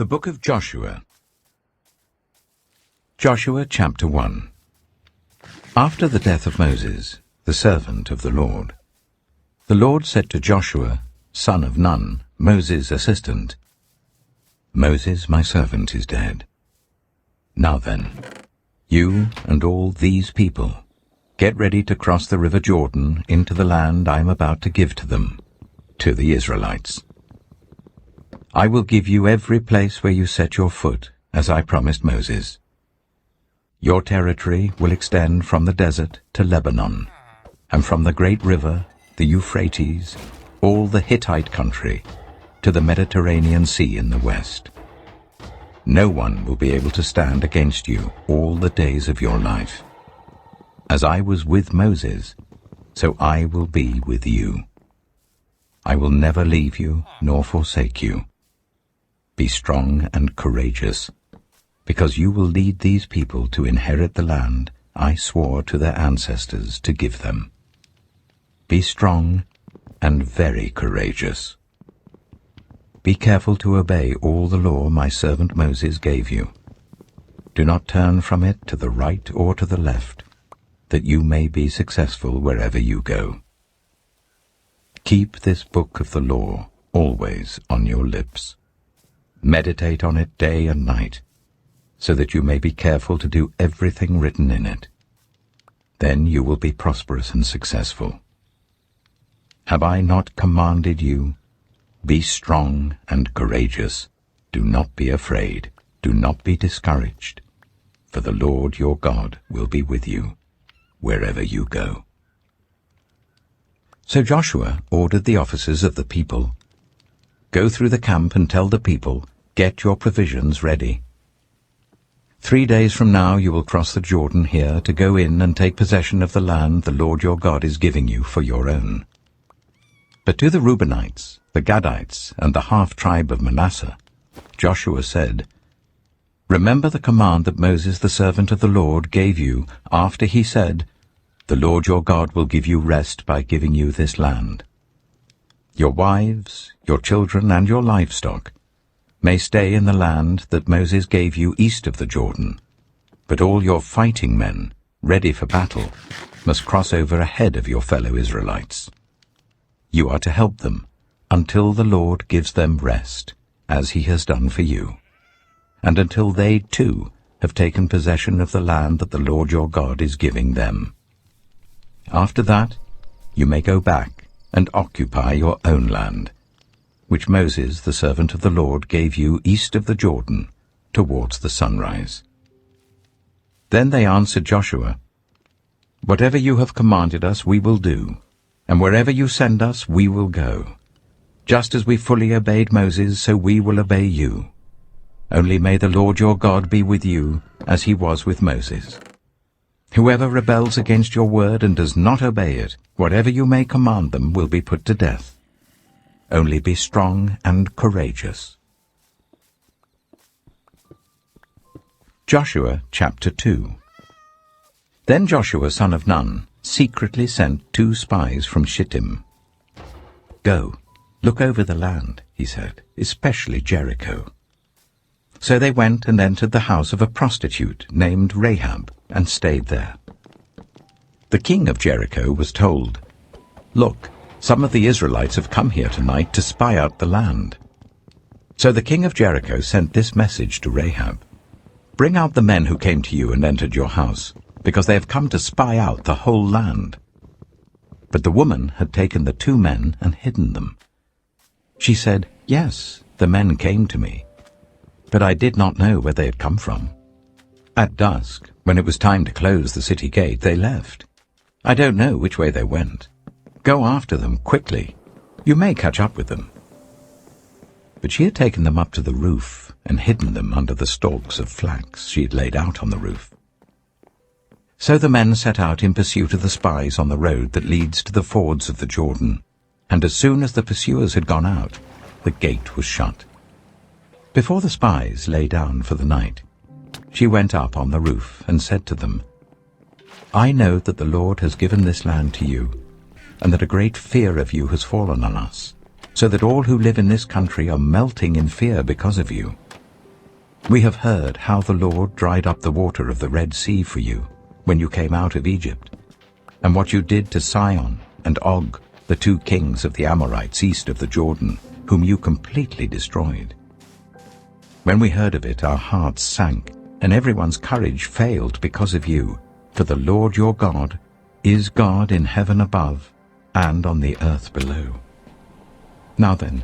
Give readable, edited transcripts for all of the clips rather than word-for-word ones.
The Book of Joshua. Joshua chapter 1. After the death of Moses, the servant of the Lord said to Joshua, son of Nun, Moses' assistant, Moses, my servant, is dead. Now then, you and all these people, get ready to cross the river Jordan into the land I am about to give to them, to the Israelites. I will give you every place where you set your foot, as I promised Moses. Your territory will extend from the desert to Lebanon, and from the great river, the Euphrates, all the Hittite country, to the Mediterranean Sea in the west. No one will be able to stand against you all the days of your life. As I was with Moses, so I will be with you. I will never leave you nor forsake you. Be strong and courageous, because you will lead these people to inherit the land I swore to their ancestors to give them. Be strong and very courageous. Be careful to obey all the law my servant Moses gave you. Do not turn from it to the right or to the left, that you may be successful wherever you go. Keep this book of the law always on your lips. Meditate on it day and night, so that you may be careful to do everything written in it. Then you will be prosperous and successful. Have I not commanded you? Be strong and courageous. Do not be afraid. Do not be discouraged. For the Lord your God will be with you, wherever you go. So Joshua ordered the officers of the people, Go through the camp and tell the people, Get your provisions ready. 3 days from now you will cross the Jordan here to go in and take possession of the land the Lord your God is giving you for your own. But to the Reubenites, the Gadites, and the half-tribe of Manasseh, Joshua said, Remember the command that Moses the servant of the Lord gave you after he said, The Lord your God will give you rest by giving you this land. Your wives, your children, and your livestock may stay in the land that Moses gave you east of the Jordan, but all your fighting men, ready for battle, must cross over ahead of your fellow Israelites. You are to help them until the Lord gives them rest, as he has done for you, and until they too have taken possession of the land that the Lord your God is giving them. After that, you may go back and occupy your own land, which Moses, the servant of the Lord, gave you east of the Jordan, towards the sunrise. Then they answered Joshua, Whatever you have commanded us we will do, and wherever you send us we will go. Just as we fully obeyed Moses, so we will obey you. Only may the Lord your God be with you, as he was with Moses. Whoever rebels against your word and does not obey it, whatever you may command them will be put to death. Only be strong and courageous. Joshua chapter 2. Then Joshua son of Nun secretly sent 2 spies from Shittim. Go, look over the land, he said, especially Jericho. So they went and entered the house of a prostitute named Rahab and stayed there. The king of Jericho was told, Look, some of the Israelites have come here tonight to spy out the land. So the king of Jericho sent this message to Rahab, Bring out the men who came to you and entered your house, because they have come to spy out the whole land. But the woman had taken the 2 men and hidden them. She said, Yes, the men came to me, but I did not know where they had come from. At dusk, when it was time to close the city gate, they left. I don't know which way they went. Go after them quickly. You may catch up with them. But she had taken them up to the roof and hidden them under the stalks of flax she had laid out on the roof. So the men set out in pursuit of the spies on the road that leads to the fords of the Jordan, and as soon as the pursuers had gone out, the gate was shut. Before the spies lay down for the night, she went up on the roof and said to them, I know that the Lord has given this land to you, and that a great fear of you has fallen on us, so that all who live in this country are melting in fear because of you. We have heard how the Lord dried up the water of the Red Sea for you when you came out of Egypt, and what you did to Sihon and Og, the 2 kings of the Amorites east of the Jordan, whom you completely destroyed. When we heard of it, our hearts sank, and everyone's courage failed because of you, for the Lord your God is God in heaven above and on the earth below. Now then,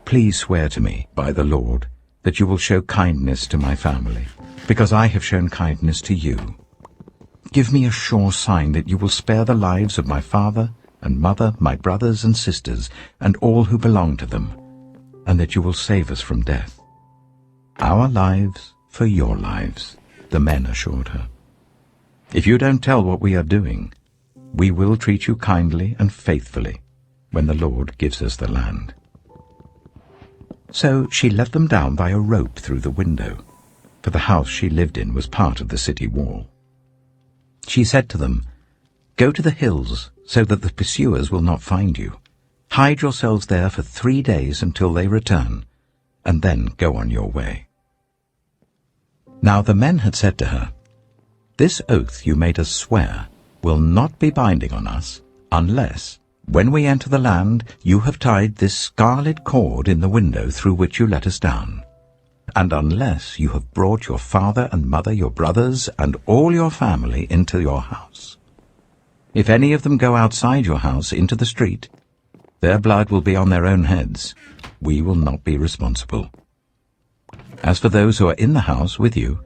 please swear to me by the Lord that you will show kindness to my family, because I have shown kindness to you. Give me a sure sign that you will spare the lives of my father and mother, my brothers and sisters, and all who belong to them, and that you will save us from death. Our lives for your lives, the men assured her. If you don't tell what we are doing, we will treat you kindly and faithfully when the Lord gives us the land. So she let them down by a rope through the window, for the house she lived in was part of the city wall. She said to them, "Go to the hills so that the pursuers will not find you. Hide yourselves there for 3 days until they return, and then go on your way." Now the men had said to her, "This oath you made us swear will not be binding on us unless, when we enter the land, you have tied this scarlet cord in the window through which you let us down, and unless you have brought your father and mother, your brothers, and all your family into your house. If any of them go outside your house into the street, their blood will be on their own heads. We will not be responsible. As for those who are in the house with you,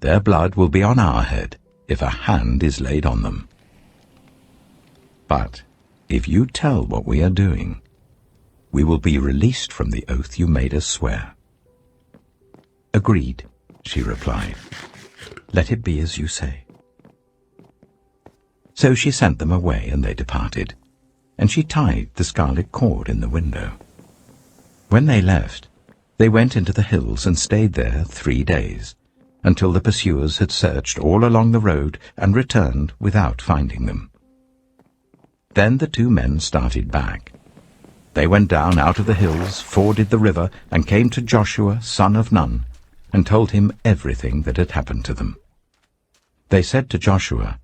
their blood will be on our head if a hand is laid on them. But if you tell what we are doing, we will be released from the oath you made us swear." "Agreed," she replied. "Let it be as you say." So she sent them away, and they departed, and she tied the scarlet cord in the window. When they left, they went into the hills and stayed there 3 days, until the pursuers had searched all along the road and returned without finding them. Then the 2 men started back. They went down out of the hills, forded the river, and came to Joshua, son of Nun, and told him everything that had happened to them. They said to Joshua,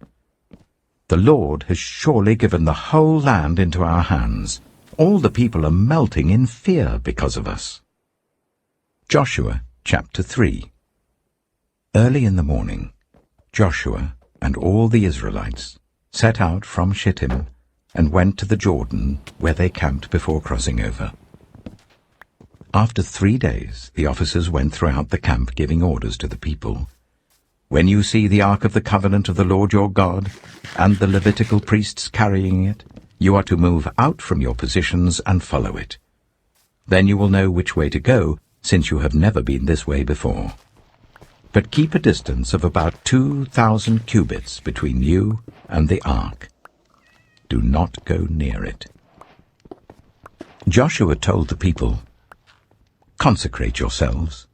"The Lord has surely given the whole land into our hands. All the people are melting in fear because of us." Joshua chapter 3. Early in the morning, Joshua and all the Israelites set out from Shittim and went to the Jordan, where they camped before crossing over. After 3 days, the officers went throughout the camp giving orders to the people. "When you see the Ark of the Covenant of the Lord your God, and the Levitical priests carrying it, you are to move out from your positions and follow it. Then you will know which way to go, since you have never been this way before. But keep a distance of about 2,000 cubits between you and the ark. Do not go near it." Joshua told the people, "Consecrate yourselves,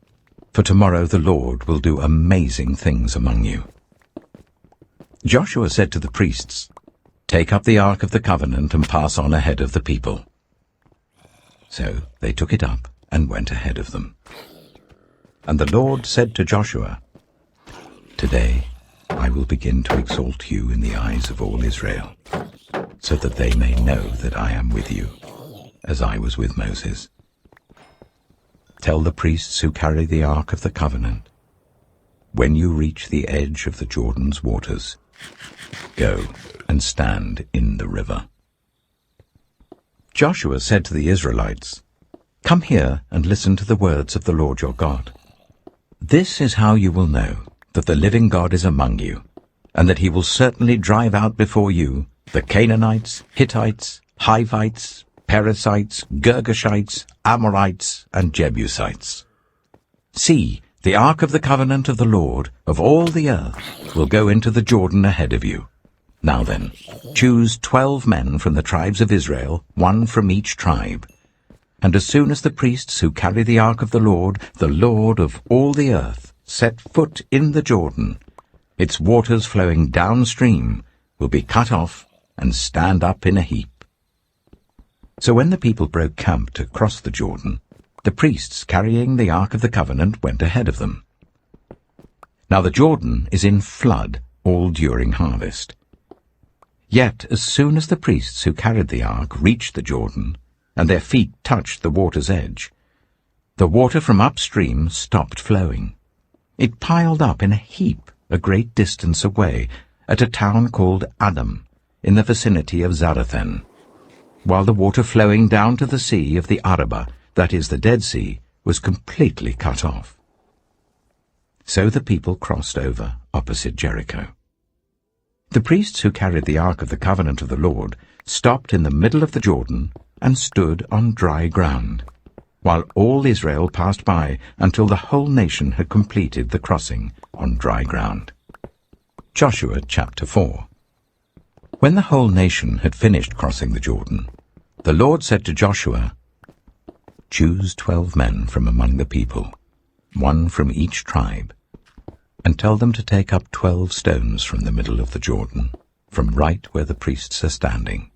for tomorrow the Lord will do amazing things among you." Joshua said to the priests, "Take up the Ark of the Covenant and pass on ahead of the people." So they took it up and went ahead of them. And the Lord said to Joshua, "Today I will begin to exalt you in the eyes of all Israel, so that they may know that I am with you, as I was with Moses. Tell the priests who carry the Ark of the Covenant, when you reach the edge of the Jordan's waters, go and stand in the river." Joshua said to the Israelites, "Come here and listen to the words of the Lord your God. This is how you will know that the living God is among you, and that he will certainly drive out before you the Canaanites, Hittites, Hivites, Perizzites, Girgashites, Amorites, and Jebusites. See, the Ark of the Covenant of the Lord of all the earth will go into the Jordan ahead of you. Now then, choose 12 men from the tribes of Israel, 1 from each tribe. And as soon as the priests who carry the Ark of the Lord of all the earth, set foot in the Jordan, its waters flowing downstream will be cut off and stand up in a heap." So when the people broke camp to cross the Jordan, The priests carrying the Ark of the Covenant went ahead of them. Now the Jordan is in flood all during harvest. Yet as soon as the priests who carried the ark reached the Jordan, and their feet touched the water's edge, the water from upstream stopped flowing. It piled up in a heap a great distance away at a town called Adam, in the vicinity of Zarethan, while the water flowing down to the sea of the Arabah, that is the Dead Sea, was completely cut off. So the people crossed over opposite Jericho. The priests who carried the Ark of the Covenant of the Lord stopped in the middle of the Jordan and stood on dry ground, while all Israel passed by until the whole nation had completed the crossing on dry ground. Joshua chapter 4. When the whole nation had finished crossing the Jordan, the Lord said to Joshua, "Choose 12 men from among the people, 1 from each tribe, and tell them to take up 12 stones from the middle of the Jordan, from right where the priests are standing,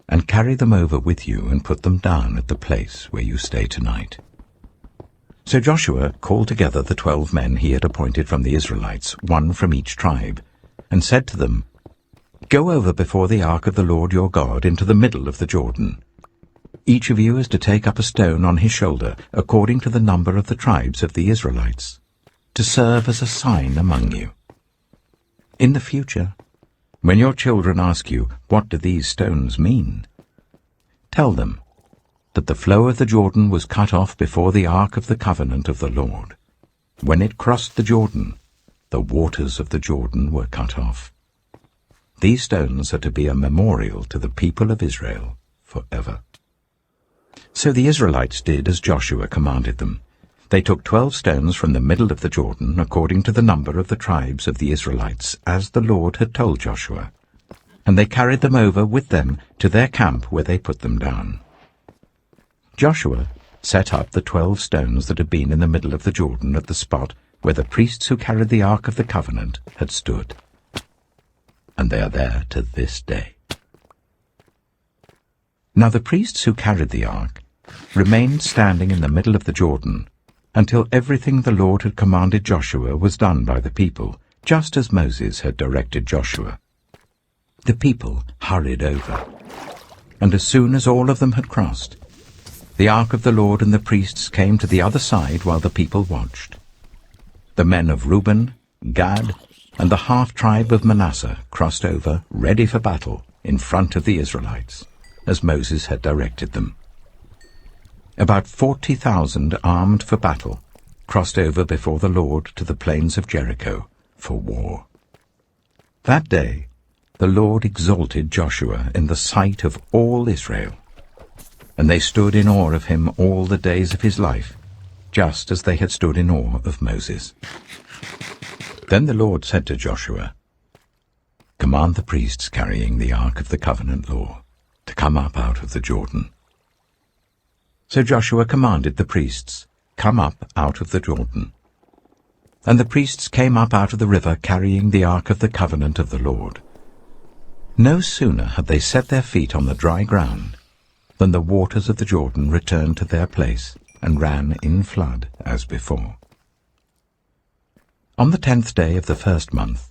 and carry them over with you and put them down at the place where you stay tonight." So Joshua called together the 12 men he had appointed from the Israelites, 1 from each tribe, and said to them, "Go over before the ark of the Lord your God into the middle of the Jordan. Each of you is to take up a stone on his shoulder, according to the number of the tribes of the Israelites, to serve as a sign among you. In the future, when your children ask you, 'What do these stones mean?' tell them that the flow of the Jordan was cut off before the Ark of the Covenant of the Lord. When it crossed the Jordan, the waters of the Jordan were cut off. These stones are to be a memorial to the people of Israel forever." So the Israelites did as Joshua commanded them. They took 12 stones from the middle of the Jordan, according to the number of the tribes of the Israelites, as the Lord had told Joshua, and they carried them over with them to their camp where they put them down. Joshua set up the 12 stones that had been in the middle of the Jordan at the spot where the priests who carried the Ark of the Covenant had stood, and they are there to this day. Now the priests who carried the ark remained standing in the middle of the Jordan until everything the Lord had commanded Joshua was done by the people, just as Moses had directed Joshua. The people hurried over, and as soon as all of them had crossed, the ark of the Lord and the priests came to the other side while the people watched. The men of Reuben, Gad, and the half-tribe of Manasseh crossed over, ready for battle, in front of the Israelites, as Moses had directed them. About 40,000 armed for battle crossed over before the Lord to the plains of Jericho for war. That day the Lord exalted Joshua in the sight of all Israel, and they stood in awe of him all the days of his life, just as they had stood in awe of Moses. Then the Lord said to Joshua, "Command the priests carrying the Ark of the Covenant law to come up out of the Jordan." So Joshua commanded the priests, "Come up out of the Jordan." And the priests came up out of the river carrying the Ark of the Covenant of the Lord. No sooner had they set their feet on the dry ground than the waters of the Jordan returned to their place and ran in flood as before. On the 10th day of the 1st month,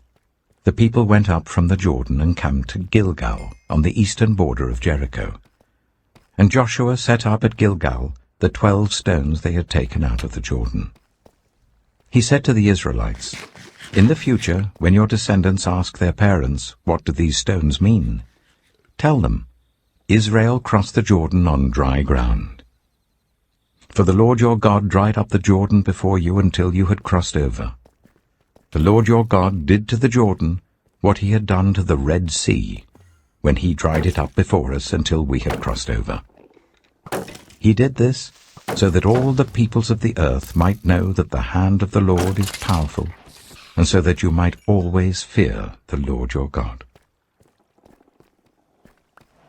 the people went up from the Jordan and camped at Gilgal on the eastern border of Jericho. And Joshua set up at Gilgal the 12 stones they had taken out of the Jordan. He said to the Israelites, "In the future, when your descendants ask their parents, 'What do these stones mean?' tell them, 'Israel crossed the Jordan on dry ground.' For the Lord your God dried up the Jordan before you until you had crossed over. The Lord your God did to the Jordan what he had done to the Red Sea, when he dried it up before us until we had crossed over. He did this so that all the peoples of the earth might know that the hand of the Lord is powerful, and so that you might always fear the Lord your God."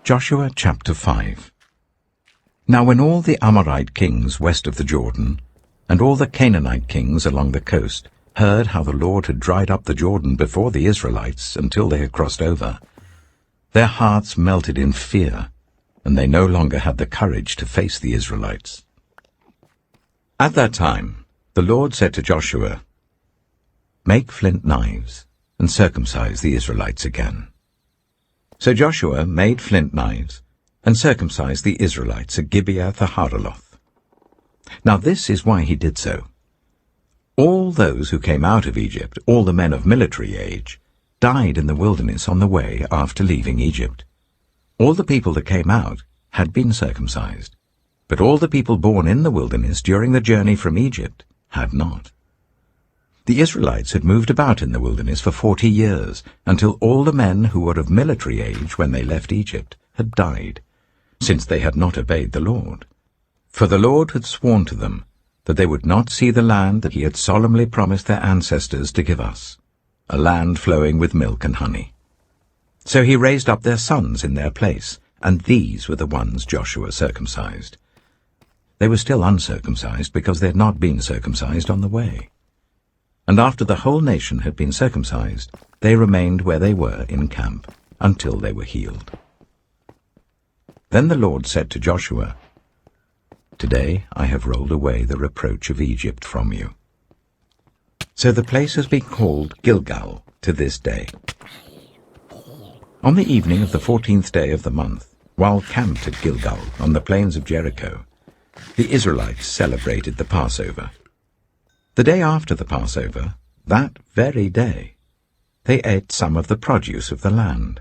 Joshua chapter 5. Now when all the Amorite kings west of the Jordan, and all the Canaanite kings along the coast, heard how the Lord had dried up the Jordan before the Israelites until they had crossed over, their hearts melted in fear, and they no longer had the courage to face the Israelites. At that time, the Lord said to Joshua, "Make flint knives and circumcise the Israelites again." So Joshua made flint knives and circumcised the Israelites at Gibeath-Haaraloth. Now this is why he did so. All those who came out of Egypt, all the men of military age, died in the wilderness on the way after leaving Egypt. All the people that came out had been circumcised, but all the people born in the wilderness during the journey from Egypt had not. The Israelites had moved about in the wilderness for 40 years, until all the men who were of military age when they left Egypt had died, since they had not obeyed the Lord. For the Lord had sworn to them that they would not see the land that he had solemnly promised their ancestors to give us, a land flowing with milk and honey. So he raised up their sons in their place, and these were the ones Joshua circumcised. They were still uncircumcised because they had not been circumcised on the way. And after the whole nation had been circumcised, they remained where they were in camp until they were healed. Then the Lord said to Joshua, "Today I have rolled away the reproach of Egypt from you." So the place has been called Gilgal to this day. On the evening of the 14th day of the month, while camped at Gilgal on the plains of Jericho, the Israelites celebrated the Passover. The day after the Passover, that very day, they ate some of the produce of the land,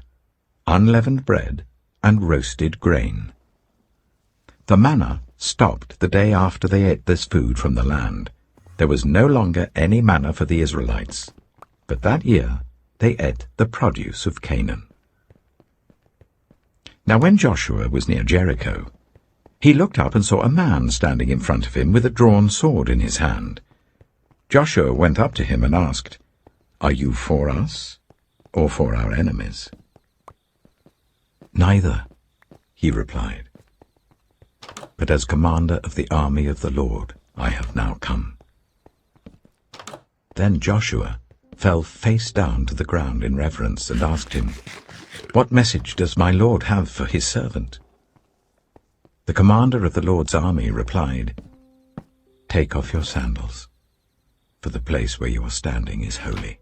unleavened bread and roasted grain. The manna stopped the day after they ate this food from the land. There was no longer any manna for the Israelites, but that year they ate the produce of Canaan. Now when Joshua was near Jericho, he looked up and saw a man standing in front of him with a drawn sword in his hand. Joshua went up to him and asked, "Are you for us or for our enemies?" "Neither," he replied, "but as commander of the army of the Lord I have now come." Then Joshua fell face down to the ground in reverence and asked him, "What message does my Lord have for his servant?" The commander of the Lord's army replied, "Take off your sandals, for the place where you are standing is holy."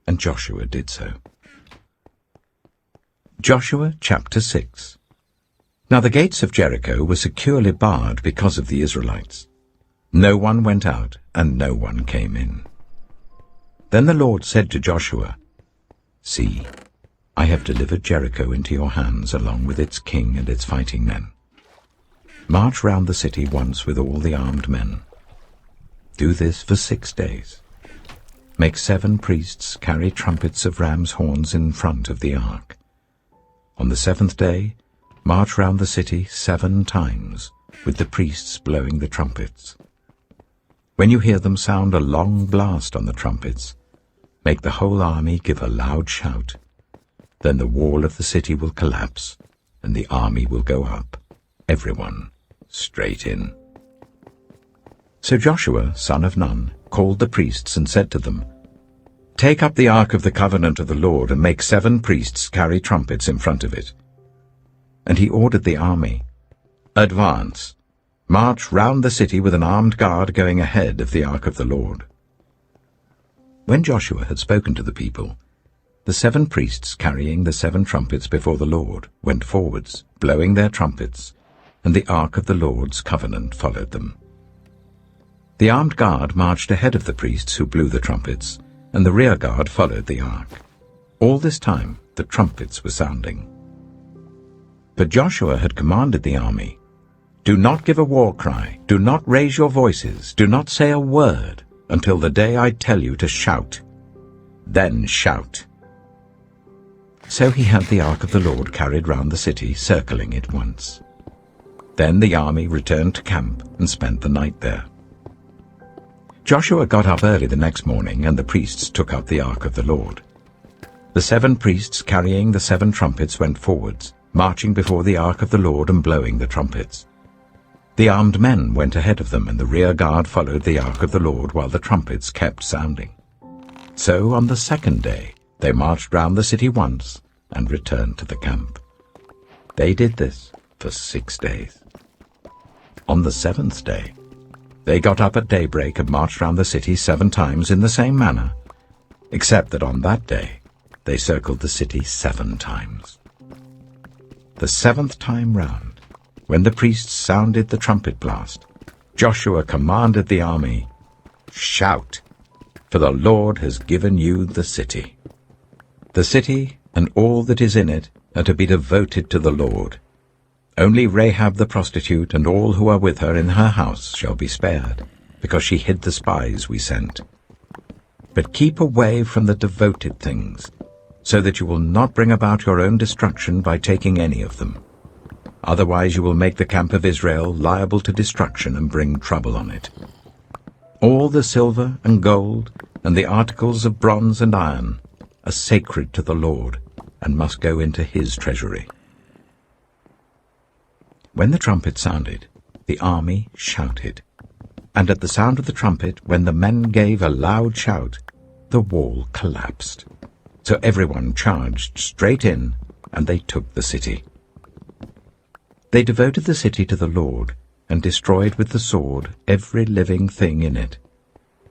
And Joshua did so. Joshua chapter 6. Now the gates of Jericho were securely barred because of the Israelites. No one went out, and no one came in. Then the Lord said to Joshua, "See, I have delivered Jericho into your hands along with its king and its fighting men. March round the city once with all the armed men. Do this for 6 days. Make 7 priests carry trumpets of ram's horns in front of the ark. On the 7th day, march round the city 7 times, with the priests blowing the trumpets. When you hear them sound a long blast on the trumpets, make the whole army give a loud shout. Then the wall of the city will collapse, and the army will go up, everyone straight in." So Joshua, son of Nun, called the priests and said to them, "Take up the ark of the covenant of the Lord and make 7 priests carry trumpets in front of it." And he ordered the army, "Advance, march round the city with an armed guard going ahead of the ark of the Lord." When Joshua had spoken to the people, the 7 priests carrying the 7 trumpets before the Lord went forwards, blowing their trumpets, and the ark of the Lord's covenant followed them. The armed guard marched ahead of the priests who blew the trumpets, and the rear guard followed the ark. All this time the trumpets were sounding. But Joshua had commanded the army, "Do not give a war cry, do not raise your voices, do not say a word until the day I tell you to shout. Then shout." So he had the ark of the Lord carried round the city, circling it once. Then the army returned to camp and spent the night there. Joshua got up early the next morning, and the priests took up the ark of the Lord. The 7 priests carrying the 7 trumpets went forwards, marching before the ark of the Lord and blowing the trumpets. The armed men went ahead of them, and the rear guard followed the ark of the Lord while the trumpets kept sounding. So on the 2nd day they marched round the city once and returned to the camp. They did this for 6 days. On the 7th day They got up at daybreak and marched round the city 7 times in the same manner, except that on that day they circled the city 7 times. The 7th time round, when the priests sounded the trumpet blast, Joshua commanded the army, "Shout, for the Lord has given you the city." The city and all that is in it are to be devoted to the Lord. Only Rahab the prostitute and all who are with her in her house shall be spared, because she hid the spies we sent. But keep away from the devoted things, so that you will not bring about your own destruction by taking any of them. Otherwise you will make the camp of Israel liable to destruction and bring trouble on it. All the silver and gold and the articles of bronze and iron are sacred to the Lord and must go into his treasury. When the trumpet sounded, the army shouted. And at the sound of the trumpet, when the men gave a loud shout, the wall collapsed. So everyone charged straight in, and they took the city. They devoted the city to the Lord, and destroyed with the sword every living thing in it,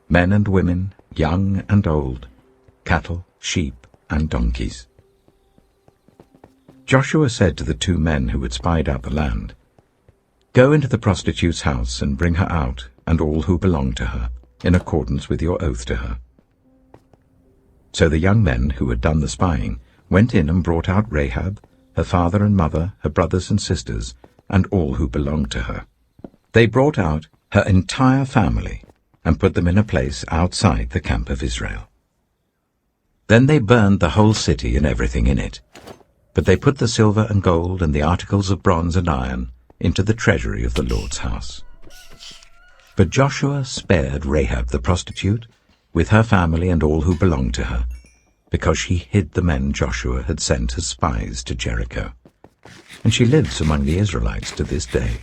men and women, young and old, cattle, sheep, and donkeys. Joshua said to the 2 men who had spied out the land, "Go into the prostitute's house and bring her out, and all who belong to her, in accordance with your oath to her." So the young men who had done the spying went in and brought out Rahab, her father and mother, her brothers and sisters, and all who belonged to her. They brought out her entire family and put them in a place outside the camp of Israel. Then they burned the whole city and everything in it. But they put the silver and gold and the articles of bronze and iron into the treasury of the Lord's house. But Joshua spared Rahab the prostitute, with her family and all who belonged to her, because she hid the men Joshua had sent as spies to Jericho. And she lives among the Israelites to this day.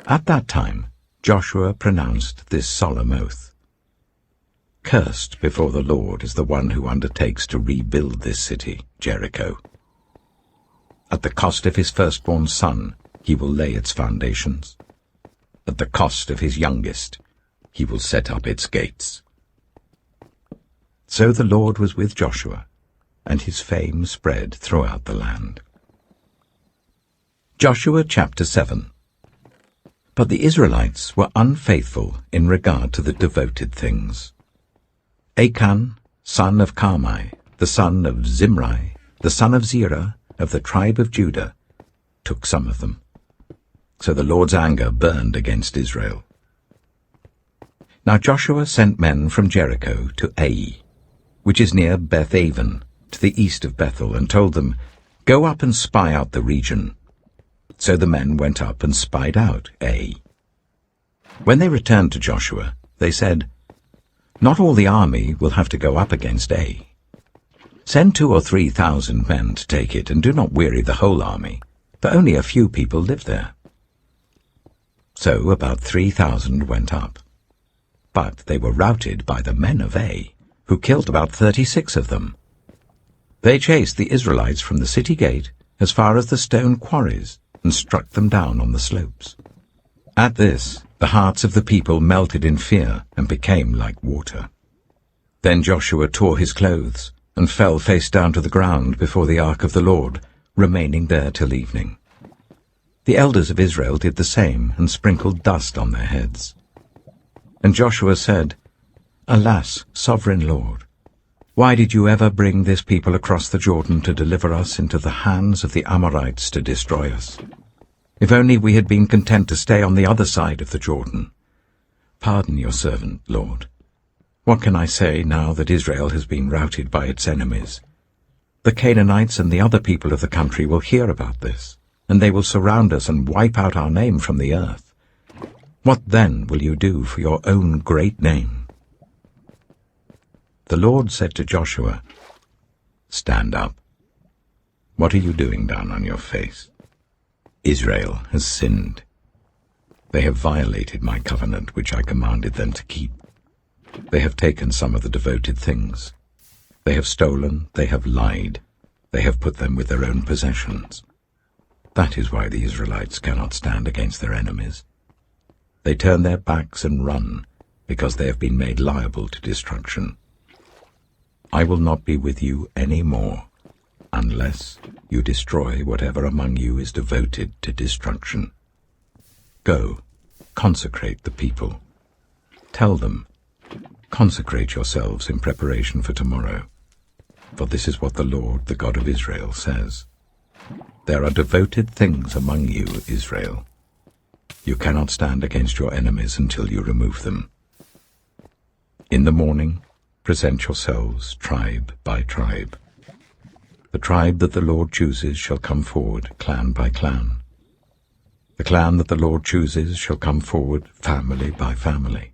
At that time Joshua pronounced this solemn oath: "Cursed before the Lord is the one who undertakes to rebuild this city, Jericho. At the cost of his firstborn son he will lay its foundations. At the cost of his youngest he will set up its gates." So the Lord was with Joshua, and his fame spread throughout the land. Joshua chapter 7. But the Israelites were unfaithful in regard to the devoted things. Achan, son of Carmi, the son of Zimri, the son of Zerah, of the tribe of Judah, took some of them. So the Lord's anger burned against Israel. Now Joshua sent men from Jericho to Ai, which is near Beth-aven, to the east of Bethel, and told them, "Go up and spy out the region." So the men went up and spied out Ai. When they returned to Joshua, they said, "Not all the army will have to go up against Ai. Send 2,000 or 3,000 men to take it, and do not weary the whole army, for only a few people live there." So about 3,000 went up. But they were routed by the men of Ai, who killed about 36 of them. They chased the Israelites from the city gate as far as the stone quarries, and struck them down on the slopes. At this, the hearts of the people melted in fear and became like water. Then Joshua tore his clothes and fell face down to the ground before the ark of the Lord, remaining there till evening. The elders of Israel did the same and sprinkled dust on their heads. And Joshua said, "Alas, sovereign Lord, why did you ever bring this people across the Jordan to deliver us into the hands of the Amorites to destroy us? If only we had been content to stay on the other side of the Jordan. Pardon your servant, Lord. What can I say now that Israel has been routed by its enemies? The Canaanites and the other people of the country will hear about this, and they will surround us and wipe out our name from the earth. What then will you do for your own great name?" The Lord said to Joshua, "Stand up. What are you doing down on your face? Israel has sinned. They have violated my covenant which I commanded them to keep. They have taken some of the devoted things. They have stolen, they have lied, they have put them with their own possessions. That is why the Israelites cannot stand against their enemies. They turn their backs and run, because they have been made liable to destruction. I will not be with you any more, unless you destroy whatever among you is devoted to destruction. Go, consecrate the people. Tell them, consecrate yourselves in preparation for tomorrow. For this is what the Lord, the God of Israel, says. There are devoted things among you, Israel. You cannot stand against your enemies until you remove them. In the morning, present yourselves tribe by tribe. The tribe that the Lord chooses shall come forward, clan by clan. The clan that the Lord chooses shall come forward, family by family.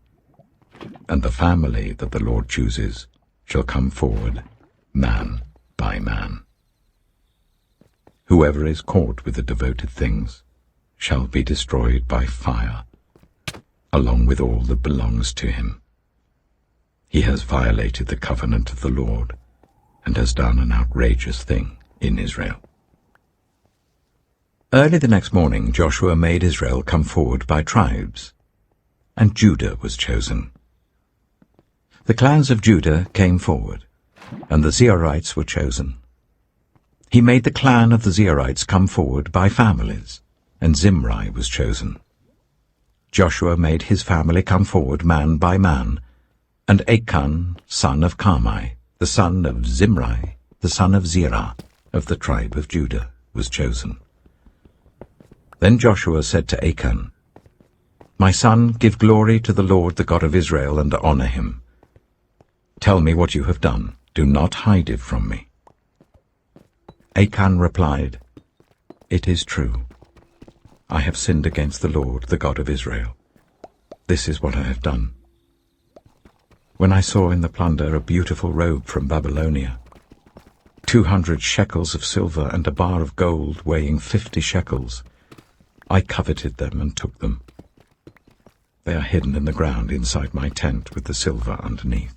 And the family that the Lord chooses shall come forward, man by man. Whoever is caught with the devoted things shall be destroyed by fire, along with all that belongs to him. He has violated the covenant of the Lord, and has done an outrageous thing in Israel. Early the next morning Joshua made Israel come forward by tribes, and Judah was chosen. The clans of Judah came forward, and the Zeorites were chosen. He made the clan of the Zeorites come forward by families, and Zimri was chosen. Joshua made his family come forward man by man, and Achan, son of Carmi, the son of Zimri, the son of Zerah, of the tribe of Judah, was chosen. Then Joshua said to Achan, My son, give glory to the Lord, the God of Israel, and honor him. Tell me what you have done. Do not hide it from me. Achan replied, It is true. I have sinned against the Lord, the God of Israel. This is what I have done. When I saw in the plunder a beautiful robe from Babylonia, 200 shekels of silver and a bar of gold weighing 50 shekels, I coveted them and took them. They are hidden in the ground inside my tent with the silver underneath.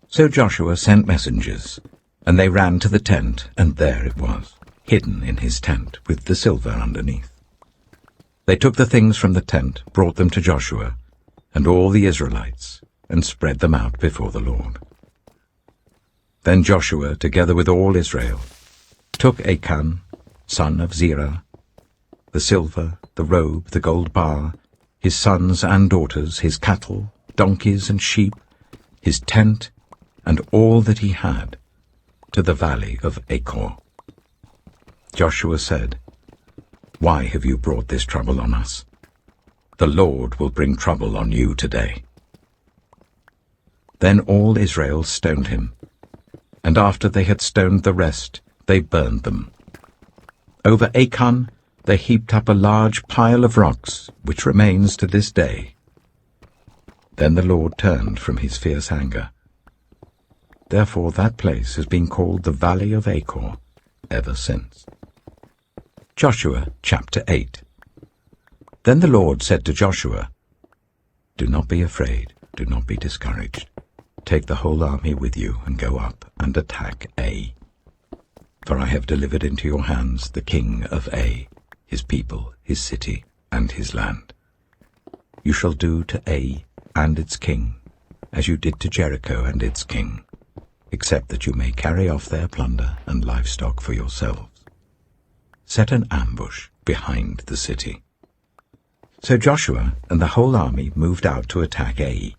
So Joshua sent messengers, and they ran to the tent, and there it was, hidden in his tent with the silver underneath. They took the things from the tent, brought them to Joshua, and all the Israelites, and spread them out before the Lord. Then Joshua, together with all Israel, took Achan, son of Zerah, the silver, the robe, the gold bar, his sons and daughters, his cattle, donkeys and sheep, his tent, and all that he had, to the valley of Achor. Joshua said, Why have you brought this trouble on us? The Lord will bring trouble on you today. Then all Israel stoned him, and after they had stoned the rest, they burned them. Over Achan they heaped up a large pile of rocks, which remains to this day. Then the Lord turned from his fierce anger. Therefore that place has been called the Valley of Achor ever since. Joshua chapter 8. Then the Lord said to Joshua, Do not be afraid, do not be discouraged. Take the whole army with you and go up and attack Ai. For I have delivered into your hands the king of Ai, his people, his city, and his land. You shall do to Ai and its king as you did to Jericho and its king, except that you may carry off their plunder and livestock for yourselves. Set an ambush behind the city. So Joshua and the whole army moved out to attack Ai.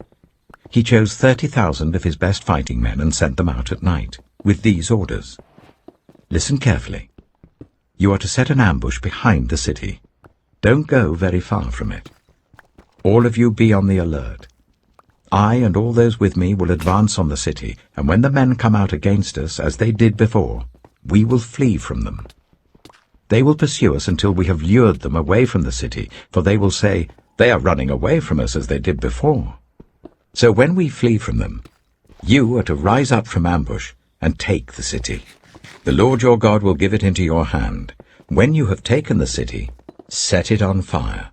He chose 30,000 of his best fighting men and sent them out at night, with these orders. Listen carefully. You are to set an ambush behind the city. Don't go very far from it. All of you be on the alert. I and all those with me will advance on the city, and when the men come out against us, as they did before, we will flee from them. They will pursue us until we have lured them away from the city, for they will say, They are running away from us as they did before. So when we flee from them, you are to rise up from ambush and take the city. The Lord your God will give it into your hand. When you have taken the city, set it on fire.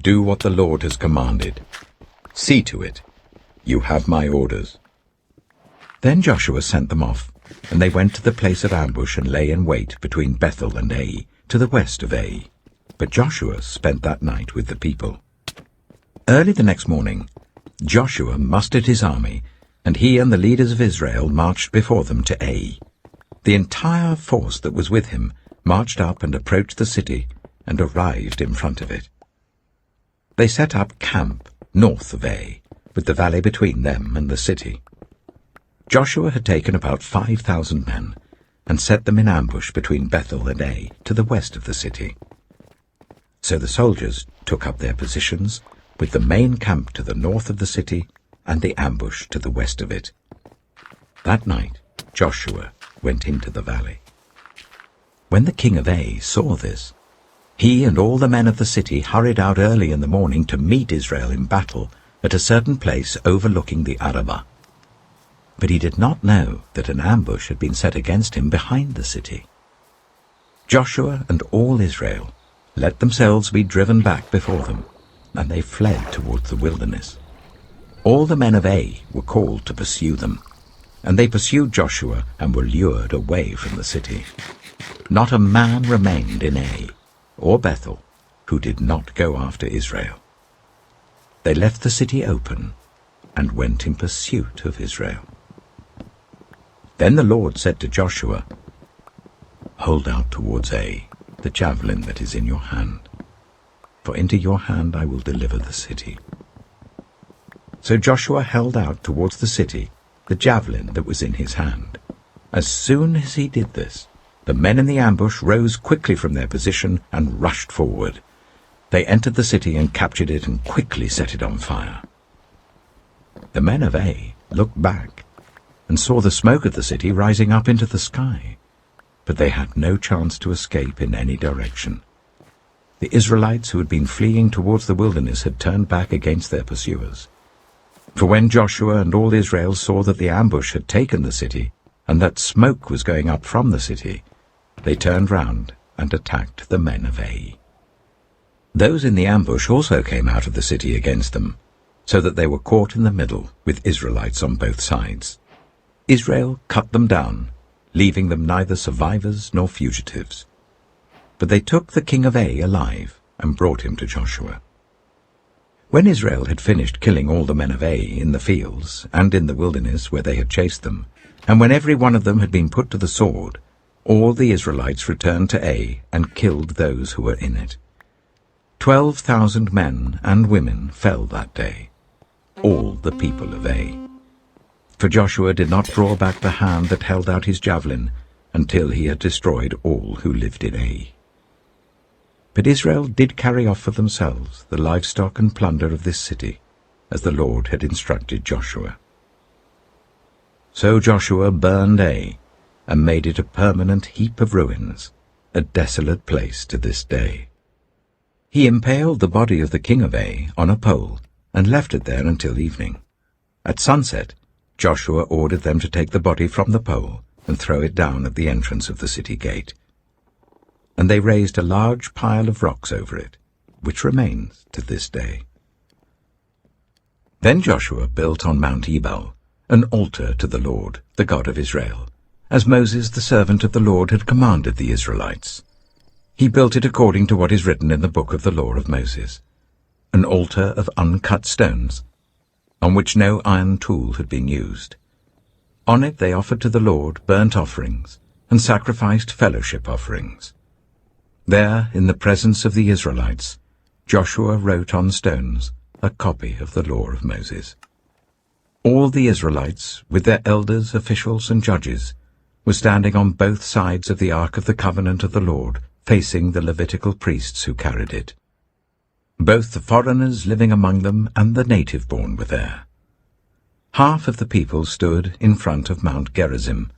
Do what the Lord has commanded. See to it. You have my orders. Then Joshua sent them off, and they went to the place of ambush and lay in wait between Bethel and Ai, to the west of Ai, But Joshua spent that night with the people. Early the next morning, Joshua mustered his army, and he and the leaders of Israel marched before them to Ai. The entire force that was with him marched up and approached the city and arrived in front of it. They set up camp north of Ai, with the valley between them and the city. Joshua had taken about 5,000 men and set them in ambush between Bethel and Ai to the west of the city. So the soldiers took up their positions, with the main camp to the north of the city and the ambush to the west of it. That night Joshua went into the valley. When the king of Ai saw this, he and all the men of the city hurried out early in the morning to meet Israel in battle at a certain place overlooking the Arabah. But he did not know that an ambush had been set against him behind the city. Joshua and all Israel let themselves be driven back before them, and they fled towards the wilderness. All the men of Ai were called to pursue them, and they pursued Joshua and were lured away from the city. Not a man remained in Ai or Bethel who did not go after Israel. They left the city open and went in pursuit of Israel. Then the Lord said to Joshua, "Hold out towards Ai the javelin that is in your hand, for into your hand I will deliver the city." So Joshua held out towards the city the javelin that was in his hand. As soon as he did this, the men in the ambush rose quickly from their position and rushed forward. They entered the city and captured it and quickly set it on fire. The men of Ai looked back and saw the smoke of the city rising up into the sky, but they had no chance to escape in any direction. The Israelites who had been fleeing towards the wilderness had turned back against their pursuers. For when Joshua and all Israel saw that the ambush had taken the city, and that smoke was going up from the city, they turned round and attacked the men of Ai. Those in the ambush also came out of the city against them, so that they were caught in the middle with Israelites on both sides. Israel cut them down, leaving them neither survivors nor fugitives. But they took the king of Ai alive and brought him to Joshua. When Israel had finished killing all the men of Ai in the fields and in the wilderness where they had chased them, and when every one of them had been put to the sword, all the Israelites returned to Ai and killed those who were in it. 12,000 men and women fell that day, all the people of Ai. For Joshua did not draw back the hand that held out his javelin until he had destroyed all who lived in Ai. But Israel did carry off for themselves the livestock and plunder of this city, as the Lord had instructed Joshua. So Joshua burned Ai and made it a permanent heap of ruins, a desolate place to this day. He impaled the body of the king of Ai on a pole and left it there until evening. At sunset, Joshua ordered them to take the body from the pole and throw it down at the entrance of the city gate. And they raised a large pile of rocks over it, which remains to this day. Then Joshua built on Mount Ebal an altar to the Lord, the God of Israel, as Moses the servant of the Lord had commanded the Israelites. He built it according to what is written in the book of the law of Moses, an altar of uncut stones, on which no iron tool had been used. On it they offered to the Lord burnt offerings and sacrificed fellowship offerings. There, in the presence of the Israelites, Joshua wrote on stones a copy of the law of Moses. All the Israelites, with their elders, officials, and judges, were standing on both sides of the Ark of the Covenant of the Lord, facing the Levitical priests who carried it. Both the foreigners living among them and the native-born were there. Half of the people stood in front of Mount Gerizim,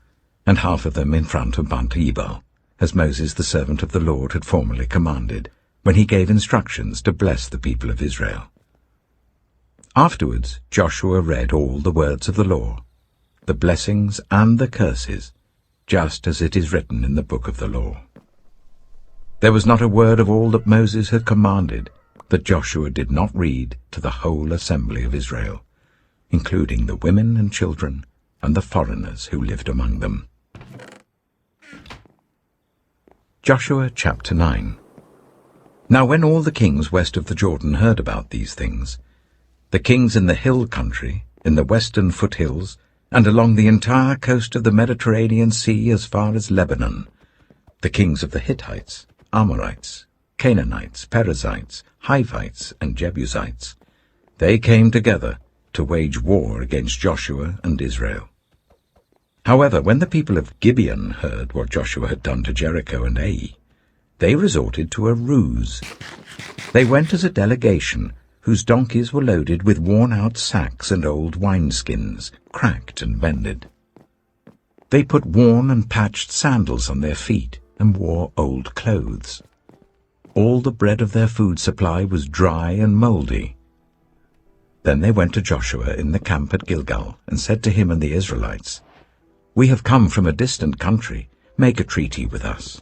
and half of them in front of Mount Ebal, as Moses the servant of the Lord had formerly commanded, when he gave instructions to bless the people of Israel. Afterwards Joshua read all the words of the law, the blessings and the curses, just as it is written in the book of the law. There was not a word of all that Moses had commanded that Joshua did not read to the whole assembly of Israel, including the women and children and the foreigners who lived among them. Joshua chapter 9. Now when all the kings west of the Jordan heard about these things, the kings in the hill country, in the western foothills, and along the entire coast of the Mediterranean Sea as far as Lebanon, the kings of the Hittites, Amorites, Canaanites, Perizzites, Hivites, and Jebusites, they came together to wage war against Joshua and Israel. However, when the people of Gibeon heard what Joshua had done to Jericho and Ai, they resorted to a ruse. They went as a delegation whose donkeys were loaded with worn-out sacks and old wineskins, cracked and mended. They put worn and patched sandals on their feet and wore old clothes. All the bread of their food supply was dry and mouldy. Then they went to Joshua in the camp at Gilgal and said to him and the Israelites, "We have come from a distant country. Make a treaty with us."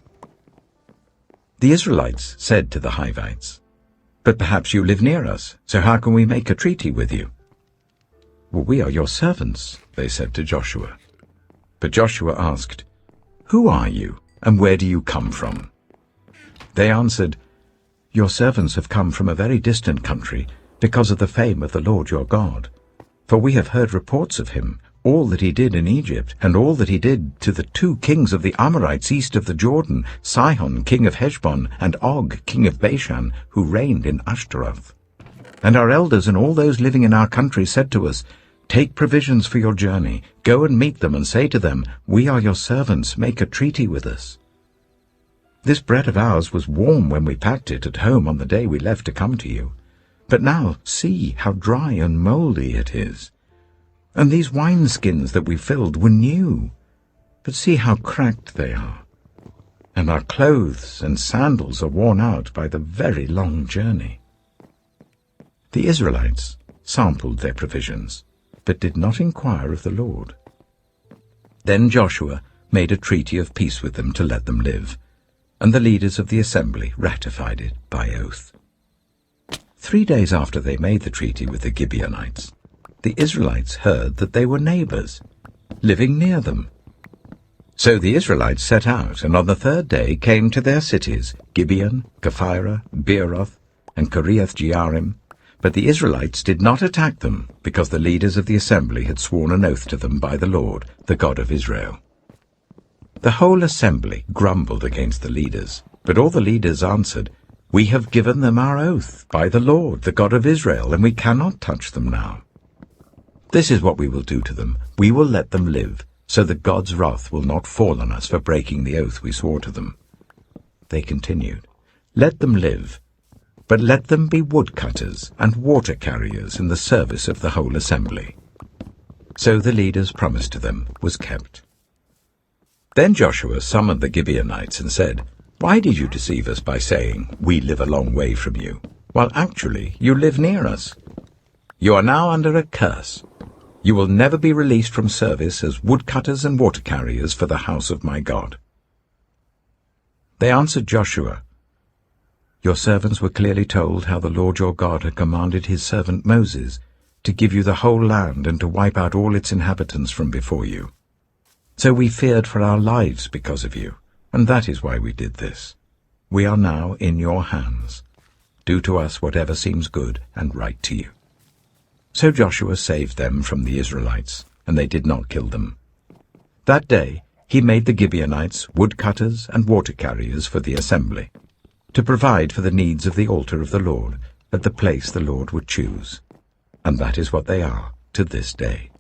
The Israelites said to the Hivites, "But perhaps you live near us, so how can we make a treaty with you?" "Well, we are your servants," they said to Joshua. But Joshua asked, "Who are you, and where do you come from?" They answered, "Your servants have come from a very distant country, because of the fame of the Lord your God. For we have heard reports of him, all that he did in Egypt, and all that he did to the 2 kings of the Amorites east of the Jordan, Sihon king of Heshbon, and Og king of Bashan, who reigned in Ashtaroth. And our elders and all those living in our country said to us, 'Take provisions for your journey, go and meet them, and say to them, We are your servants, make a treaty with us.' This bread of ours was warm when we packed it at home on the day we left to come to you. But now see how dry and mouldy it is. And these wineskins that we filled were new, but see how cracked they are. And our clothes and sandals are worn out by the very long journey." The Israelites sampled their provisions, but did not inquire of the Lord. Then Joshua made a treaty of peace with them to let them live, and the leaders of the assembly ratified it by oath. 3 days after they made the treaty with the Gibeonites, the Israelites heard that they were neighbors, living near them. So the Israelites set out, and on the 3rd day came to their cities, Gibeon, Kephirah, Beeroth, and Kiriath-Jearim. But the Israelites did not attack them, because the leaders of the assembly had sworn an oath to them by the Lord, the God of Israel. The whole assembly grumbled against the leaders, but all the leaders answered, "We have given them our oath by the Lord, the God of Israel, and we cannot touch them now. This is what we will do to them. We will let them live, so that God's wrath will not fall on us for breaking the oath we swore to them." They continued, "Let them live, but let them be woodcutters and water carriers in the service of the whole assembly." So the leaders' promise to them was kept. Then Joshua summoned the Gibeonites and said, "Why did you deceive us by saying, 'We live a long way from you,' while actually you live near us? You are now under a curse. You will never be released from service as woodcutters and water carriers for the house of my God." They answered Joshua, "Your servants were clearly told how the Lord your God had commanded his servant Moses to give you the whole land and to wipe out all its inhabitants from before you. So we feared for our lives because of you, and that is why we did this. We are now in your hands. Do to us whatever seems good and right to you." So Joshua saved them from the Israelites, and they did not kill them. That day he made the Gibeonites woodcutters and water carriers for the assembly, to provide for the needs of the altar of the Lord at the place the Lord would choose. And that is what they are to this day.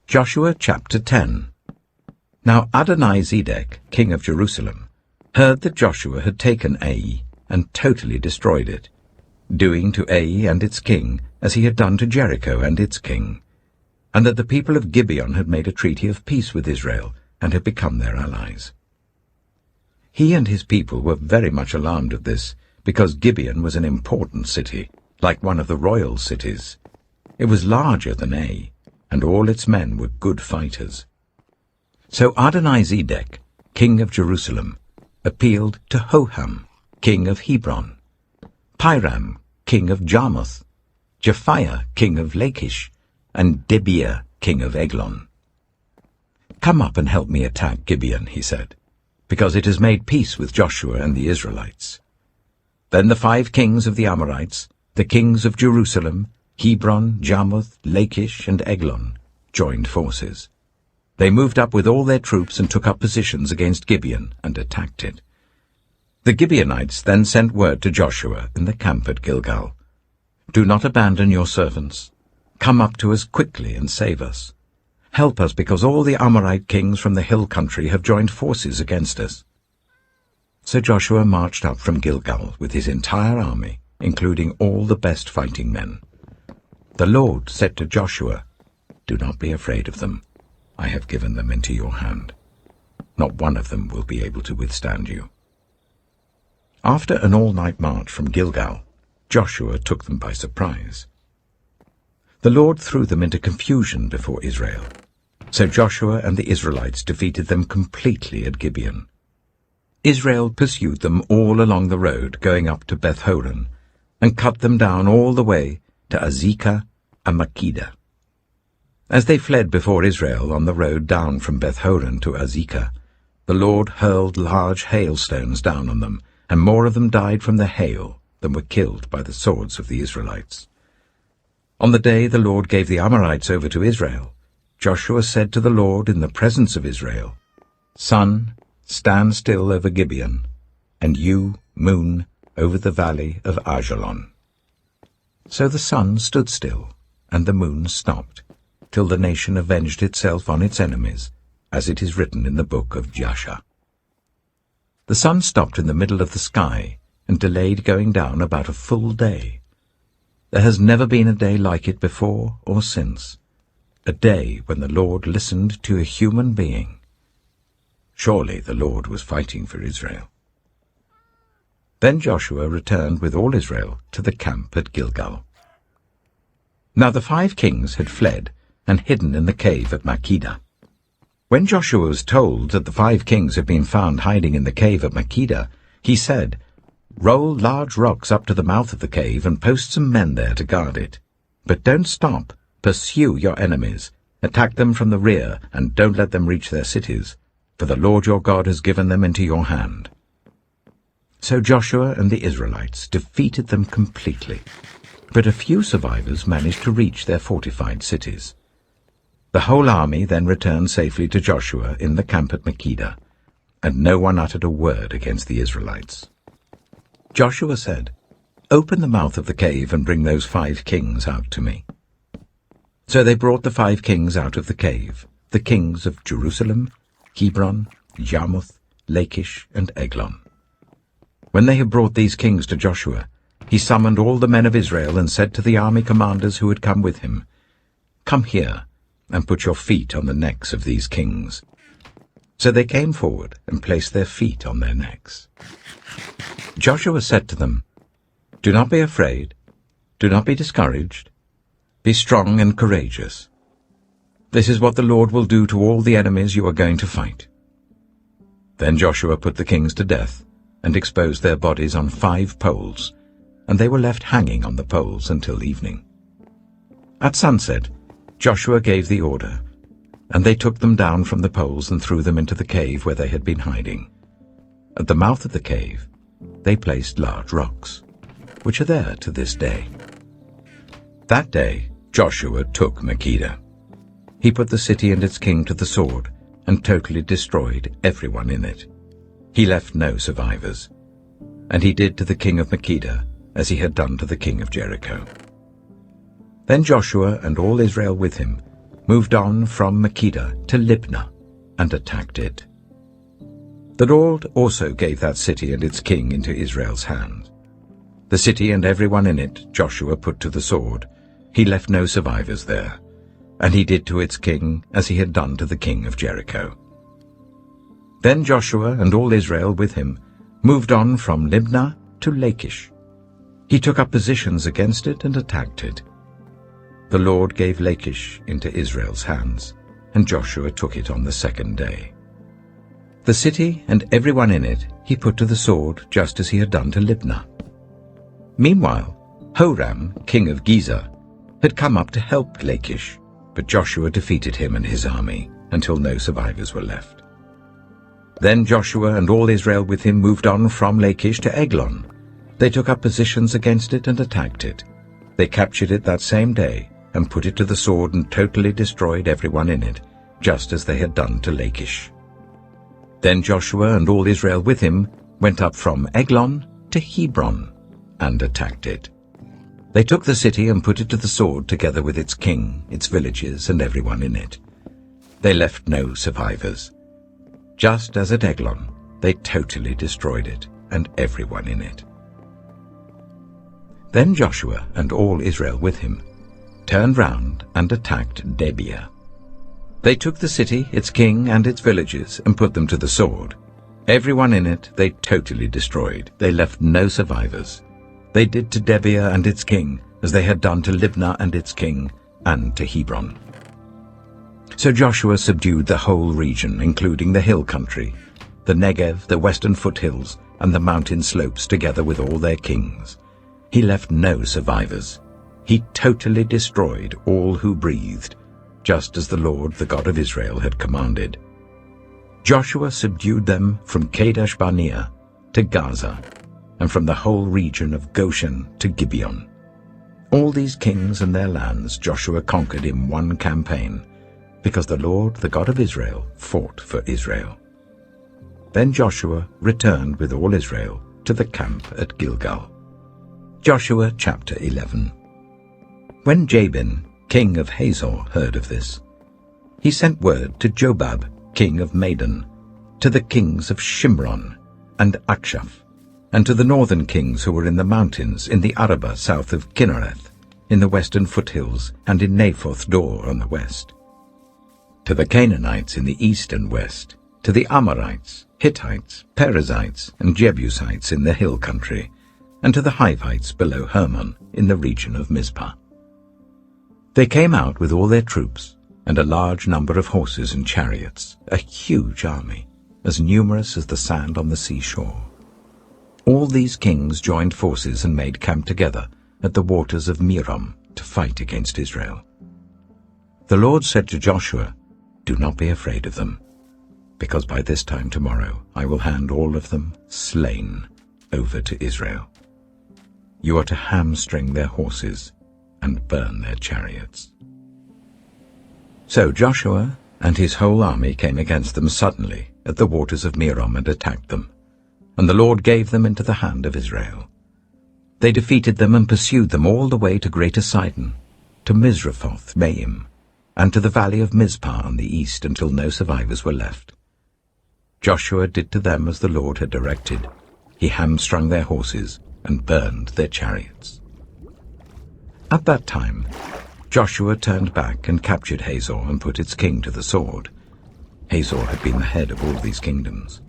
Joshua chapter 10. Now Adoni-Zedek, king of Jerusalem, heard that Joshua had taken Ai and totally destroyed it, doing to Ai and its king as he had done to Jericho and its king, and that the people of Gibeon had made a treaty of peace with Israel and had become their allies. He and his people were very much alarmed at this, because Gibeon was an important city, like one of the royal cities. It was larger than Ai, and all its men were good fighters. So Adoni-Zedek, king of Jerusalem, appealed to Hoham, king of Hebron, Piram, king of Jarmuth, Japhiah, king of Lachish, and Debir, king of Eglon. "Come up and help me attack Gibeon," he said. because it has made peace with Joshua and the Israelites. Then the 5 kings of the Amorites, the kings of Jerusalem, Hebron, Jarmuth, Lachish, and Eglon, joined forces. They moved up with all their troops and took up positions against Gibeon and attacked it. The Gibeonites then sent word to Joshua in the camp at Gilgal, "Do not abandon your servants. Come up to us quickly and save us. Help us, because all the Amorite kings from the hill country have joined forces against us." So Joshua marched up from Gilgal with his entire army, including all the best fighting men. The Lord said to Joshua, "Do not be afraid of them. I have given them into your hand. Not one of them will be able to withstand you." After an all-night march from Gilgal, Joshua took them by surprise. The Lord threw them into confusion before Israel. So Joshua and the Israelites defeated them completely at Gibeon. Israel pursued them all along the road going up to Beth-horon, and cut them down all the way to Azekah and Makkedah. As they fled before Israel on the road down from Beth-horon to Azekah, the Lord hurled large hailstones down on them, and more of them died from the hail than were killed by the swords of the Israelites. On the day the Lord gave the Amorites over to Israel, Joshua said to the Lord in the presence of Israel, "Sun, stand still over Gibeon, and you, moon, over the valley of Ajalon." So the sun stood still, and the moon stopped, till the nation avenged itself on its enemies, as it is written in the book of Jasher. The sun stopped in the middle of the sky, and delayed going down about a full day. There has never been a day like it before or since, a day when the Lord listened to a human being. Surely the Lord was fighting for Israel. Then Joshua returned with all Israel to the camp at Gilgal. Now the 5 kings had fled and hidden in the cave at Makkedah. When Joshua was told that the 5 kings had been found hiding in the cave at Makkedah, he said, "Roll large rocks up to the mouth of the cave and post some men there to guard it. But don't stop. Pursue your enemies. Attack them from the rear, and don't let them reach their cities, for the Lord your God has given them into your hand." So Joshua and the Israelites defeated them completely, but a few survivors managed to reach their fortified cities. The whole army then returned safely to Joshua in the camp at Makkedah, and no one uttered a word against the Israelites. Joshua said, "Open the mouth of the cave and bring those 5 kings out to me." So they brought the 5 kings out of the cave, the kings of Jerusalem, Hebron, Jarmuth, Lachish, and Eglon. When they had brought these kings to Joshua, he summoned all the men of Israel and said to the army commanders who had come with him, "Come here, and put your feet on the necks of these kings." So they came forward and placed their feet on their necks. Joshua said to them, "Do not be afraid, do not be discouraged. Be strong and courageous. This is what the Lord will do to all the enemies you are going to fight." Then Joshua put the kings to death and exposed their bodies on 5 poles, and they were left hanging on the poles until evening. At sunset, Joshua gave the order, and they took them down from the poles and threw them into the cave where they had been hiding. At the mouth of the cave, they placed large rocks, which are there to this day. That day, Joshua took Makkedah. He put the city and its king to the sword and totally destroyed everyone in it. He left no survivors. And he did to the king of Makkedah as he had done to the king of Jericho. Then Joshua and all Israel with him moved on from Makkedah to Libnah and attacked it. The Lord also gave that city and its king into Israel's hand. The city and everyone in it Joshua put to the sword. He left no survivors there, and he did to its king as he had done to the king of Jericho. Then Joshua and all Israel with him moved on from Libnah to Lachish. He took up positions against it and attacked it. The Lord gave Lachish into Israel's hands, and Joshua took it on the 2nd day. The city and everyone in it he put to the sword, just as he had done to Libnah. Meanwhile, Horam, king of Gezer, had come up to help Lachish, but Joshua defeated him and his army until no survivors were left. Then Joshua and all Israel with him moved on from Lachish to Eglon. They took up positions against it and attacked it. They captured it that same day and put it to the sword and totally destroyed everyone in it, just as they had done to Lachish. Then Joshua and all Israel with him went up from Eglon to Hebron and attacked it. They took the city and put it to the sword together with its king, its villages, and everyone in it. They left no survivors. Just as at Eglon, they totally destroyed it and everyone in it. Then Joshua and all Israel with him turned round and attacked Debir. They took the city, its king, and its villages, and put them to the sword. Everyone in it they totally destroyed. They left no survivors. They did to Debir and its king as they had done to Libnah and its king, and to Hebron. So Joshua subdued the whole region, including the hill country, the Negev, the western foothills, and the mountain slopes, together with all their kings. He left no survivors. He totally destroyed all who breathed, just as the Lord, the God of Israel, had commanded. Joshua subdued them from Kadesh Barnea to Gaza, and from the whole region of Goshen to Gibeon. All these kings and their lands Joshua conquered in one campaign, because the Lord, the God of Israel, fought for Israel. Then Joshua returned with all Israel to the camp at Gilgal. Joshua chapter 11. When Jabin, king of Hazor, heard of this, he sent word to Jobab, king of Madon, to the kings of Shimron and Akshaph, and to the northern kings who were in the mountains, in the Arabah south of Kinnereth, in the western foothills, and in Naphoth Dor on the west, to the Canaanites in the east and west, to the Amorites, Hittites, Perizzites, and Jebusites in the hill country, and to the Hivites below Hermon in the region of Mizpah. They came out with all their troops, and a large number of horses and chariots, a huge army, as numerous as the sand on the seashore. All these kings joined forces and made camp together at the waters of Merom to fight against Israel. The Lord said to Joshua, "Do not be afraid of them, because by this time tomorrow I will hand all of them, slain, over to Israel. You are to hamstring their horses and burn their chariots." So Joshua and his whole army came against them suddenly at the waters of Merom and attacked them, and the Lord gave them into the hand of Israel. They defeated them and pursued them all the way to Greater Sidon, to Misrephoth Maim, and to the valley of Mizpah on the east, until no survivors were left. Joshua did to them as the Lord had directed. He hamstrung their horses and burned their chariots. At that time Joshua turned back and captured Hazor and put its king to the sword. Hazor had been the head of all these kingdoms.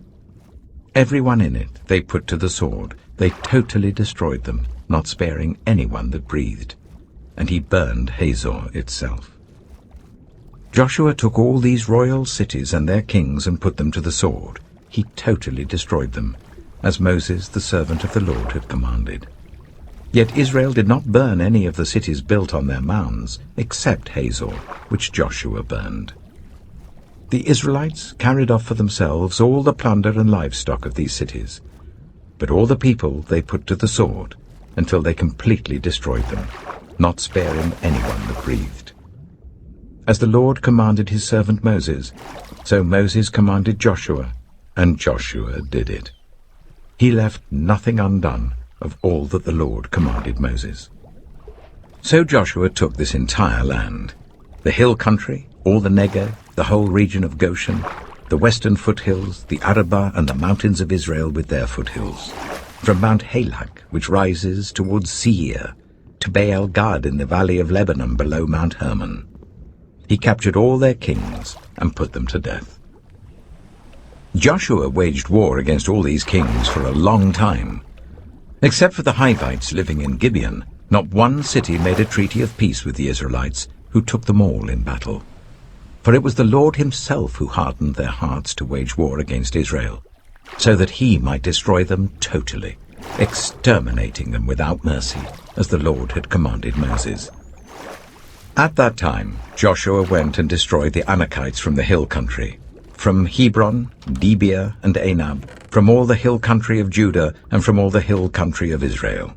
Everyone in it they put to the sword. They totally destroyed them, not sparing anyone that breathed, and he burned Hazor itself. Joshua took all these royal cities and their kings and put them to the sword. He totally destroyed them, as Moses, the servant of the Lord, had commanded. Yet Israel did not burn any of the cities built on their mounds, except Hazor, which Joshua burned. The Israelites carried off for themselves all the plunder and livestock of these cities, but all the people they put to the sword, until they completely destroyed them, not sparing anyone that breathed. As the Lord commanded his servant Moses, so Moses commanded Joshua, and Joshua did it. He left nothing undone of all that the Lord commanded Moses. So Joshua took this entire land, the hill country, all the Negev, the whole region of Goshen, the western foothills, the Arabah, and the mountains of Israel with their foothills, from Mount Halak, which rises towards Seir, to Baal Gad in the valley of Lebanon below Mount Hermon. He captured all their kings and put them to death. Joshua waged war against all these kings for a long time. Except for the Hivites living in Gibeon, not one city made a treaty of peace with the Israelites, who took them all in battle. For it was the Lord himself who hardened their hearts to wage war against Israel, so that he might destroy them totally, exterminating them without mercy, as the Lord had commanded Moses. At that time Joshua went and destroyed the Anakites from the hill country, from Hebron, Debir, and Anab, from all the hill country of Judah, and from all the hill country of Israel.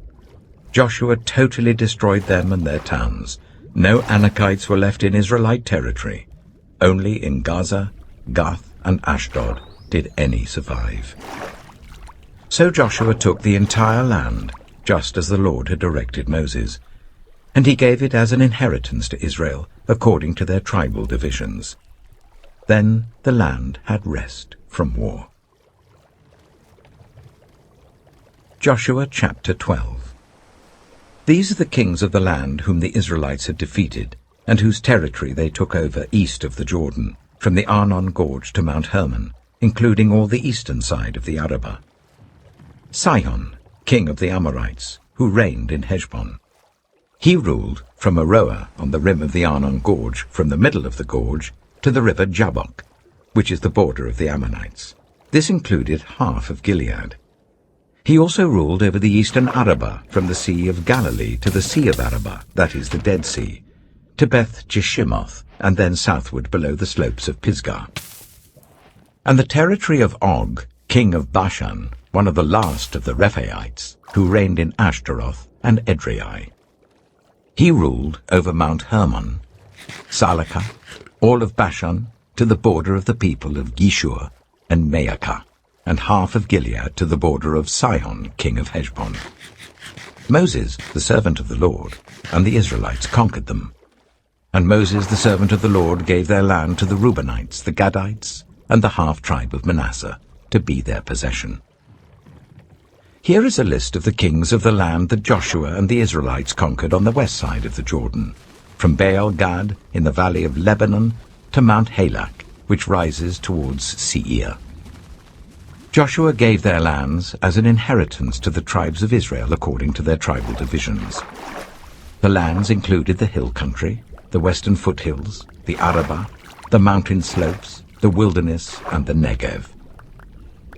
Joshua totally destroyed them and their towns. No Anakites were left in Israelite territory. Only in Gaza, Gath, and Ashdod did any survive. So Joshua took the entire land, just as the Lord had directed Moses, and he gave it as an inheritance to Israel, according to their tribal divisions. Then the land had rest from war. Joshua chapter 12. These are the kings of the land whom the Israelites had defeated, and whose territory they took over east of the Jordan, from the Arnon Gorge to Mount Hermon, including all the eastern side of the Arabah. Sihon, king of the Amorites, who reigned in Heshbon. He ruled from Aroer on the rim of the Arnon Gorge, from the middle of the gorge to the river Jabbok, which is the border of the Ammonites. This included half of Gilead. He also ruled over the eastern Arabah, from the Sea of Galilee to the Sea of Arabah, that is the Dead Sea, to Beth Jeshimoth, and then southward below the slopes of Pisgah. And the territory of Og, king of Bashan, one of the last of the Rephaites, who reigned in Ashtaroth and Edrei. He ruled over Mount Hermon, Salakah, all of Bashan, to the border of the people of Geshur and Maacah, and half of Gilead to the border of Sihon, king of Heshbon. Moses, the servant of the Lord, and the Israelites conquered them. And Moses, the servant of the Lord, gave their land to the Reubenites, the Gadites, and the half-tribe of Manasseh, to be their possession. Here is a list of the kings of the land that Joshua and the Israelites conquered on the west side of the Jordan, from Baal-Gad in the valley of Lebanon to Mount Halak, which rises towards Seir. Joshua gave their lands as an inheritance to the tribes of Israel according to their tribal divisions. The lands included the hill country, the western foothills, the Arabah, the mountain slopes, the wilderness, and the Negev.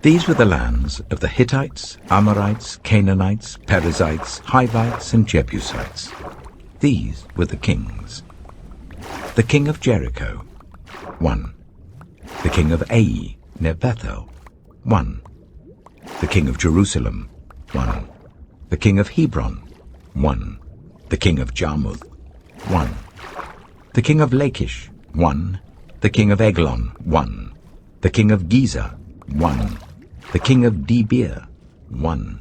These were the lands of the Hittites, Amorites, Canaanites, Perizzites, Hivites, and Jebusites. These were the kings. The king of Jericho, 1. The king of Ai, near Bethel, 1. The king of Jerusalem, 1. The king of Hebron, 1. The king of Jarmuth, 1. The king of Lachish, 1. The king of Eglon, 1. The king of Gezer, 1. The king of Debir, 1.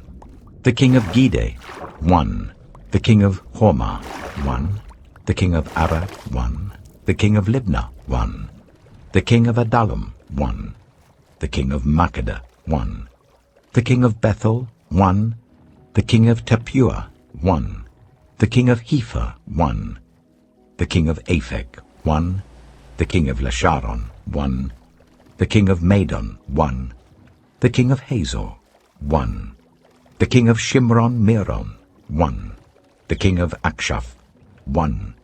The king of Gede, 1. The king of Hormah, 1. The king of Arad, 1. The king of Libnah, 1. The king of Adullam, 1. The king of Makkedah, 1. The king of Bethel, 1. The king of Tappuah, 1. The king of Hepher, 1. The king of Aphek, 1. The king of Lasharon, 1. The king of Madon, 1. The king of Hazor, 1. The king of Shimron-Meron, 1. The king of Akshaph, 1.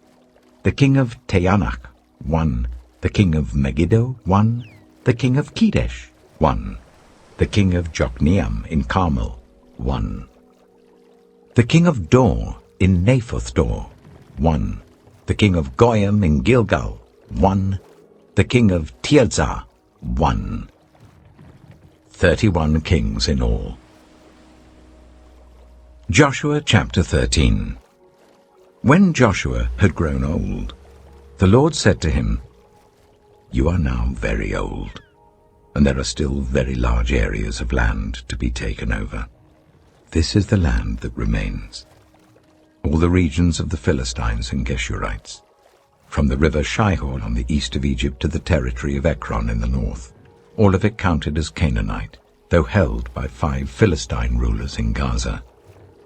The king of Teanach, 1. The king of Megiddo, 1. The king of Kedesh, 1. The king of Jokneam in Carmel, 1. The king of Dor in Naphoth Dor, 1. The king of Goyim in Gilgal, 1. The king of Tirzah, 1. 31 kings in all. Joshua chapter 13. When Joshua had grown old, the Lord said to him, "You are now very old, and there are still very large areas of land to be taken over. This is the land that remains, all the regions of the Philistines and Geshurites, from the river Shihor on the east of Egypt to the territory of Ekron in the north, all of it counted as Canaanite, though held by 5 Philistine rulers in Gaza,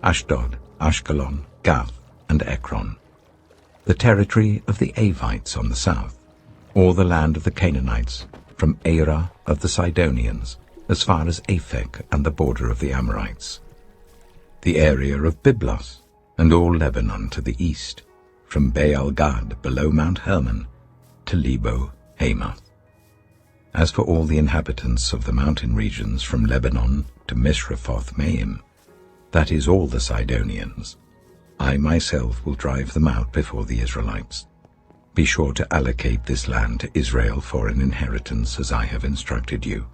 Ashdod, Ashkelon, Gath, and Ekron, the territory of the Avites on the south, all the land of the Canaanites, from Arah of the Sidonians, as far as Aphek and the border of the Amorites, the area of Byblos, and all Lebanon to the east, from Baal-Gad below Mount Hermon to Lebo Hamath. As for all the inhabitants of the mountain regions from Lebanon to Mishrephoth-Maim, that is all the Sidonians, I myself will drive them out before the Israelites. Be sure to allocate this land to Israel for an inheritance as I have instructed you,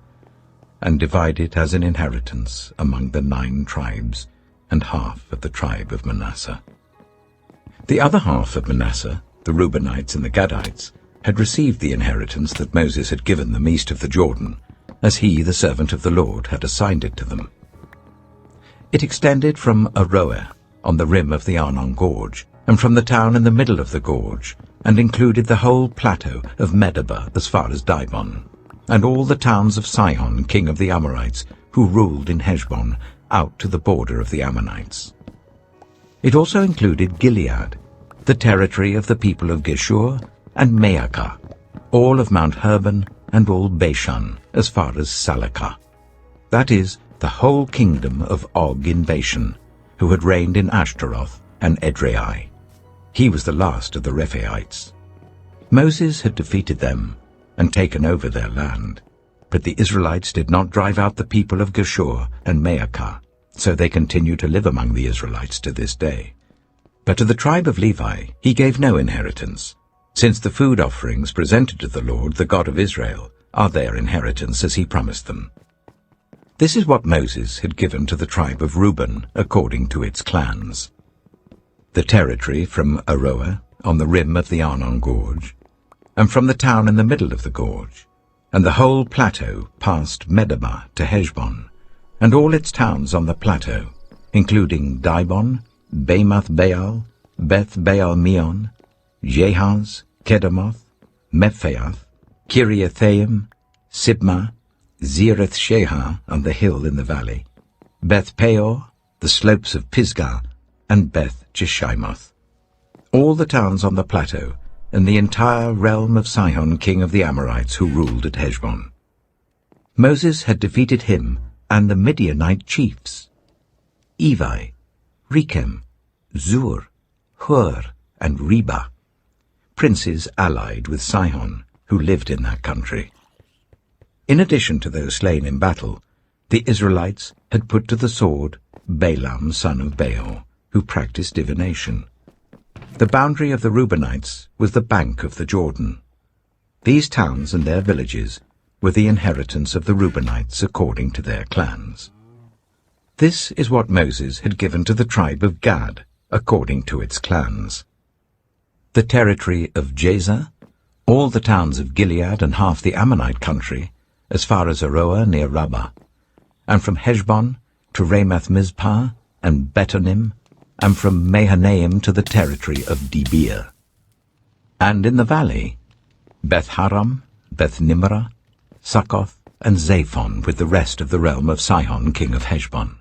and divide it as an inheritance among the 9 tribes and half of the tribe of Manasseh. The other half of Manasseh, the Reubenites and the Gadites, had received the inheritance that Moses had given them east of the Jordan, as he, the servant of the Lord, had assigned it to them. It extended from Aroer, on the rim of the Arnon Gorge, and from the town in the middle of the gorge, and included the whole plateau of Medeba as far as Dibon, and all the towns of Sihon, king of the Amorites, who ruled in Heshbon, out to the border of the Ammonites. It also included Gilead, the territory of the people of Geshur, and Maacah, all of Mount Hermon, and all Bashan, as far as Salakah, that is, the whole kingdom of Og in Bashan, who had reigned in Ashtaroth and Edrei. He was the last of the Rephaites. Moses had defeated them and taken over their land, but the Israelites did not drive out the people of Geshur and Maacah, so they continue to live among the Israelites to this day. But to the tribe of Levi he gave no inheritance, since the food offerings presented to the Lord, the God of Israel, are their inheritance as he promised them. This is what Moses had given to the tribe of Reuben according to its clans: the territory from Aroer on the rim of the Arnon Gorge, and from the town in the middle of the gorge, and the whole plateau past Medeba to Heshbon, and all its towns on the plateau, including Dibon, Bamoth Baal, Beth Baal Meon, Jahaz, Kedemoth, Mephaath, Kiriathaim, Sibmah, Zereth Shahar on the hill in the valley, Beth Peor, the slopes of Pisgah, and Beth Jeshimoth, all the towns on the plateau, and the entire realm of Sihon king of the Amorites who ruled at Heshbon. Moses had defeated him and the Midianite chiefs, Evi, Rechem, Zur, Hur, and Reba, princes allied with Sihon, who lived in that country. In addition to those slain in battle, the Israelites had put to the sword Balaam son of Beor, who practiced divination. The boundary of the Reubenites was the bank of the Jordan. These towns and their villages were the inheritance of the Reubenites according to their clans. This is what Moses had given to the tribe of Gad according to its clans: the territory of Jazer, all the towns of Gilead and half the Ammonite country, as far as Aroer near Rabbah, and from Heshbon to Ramath Mizpah and Betonim, and from Mahanaim to the territory of Debir. And in the valley, Beth-Haram, Beth-Nimrah, Succoth, and Zaphon with the rest of the realm of Sihon king of Heshbon,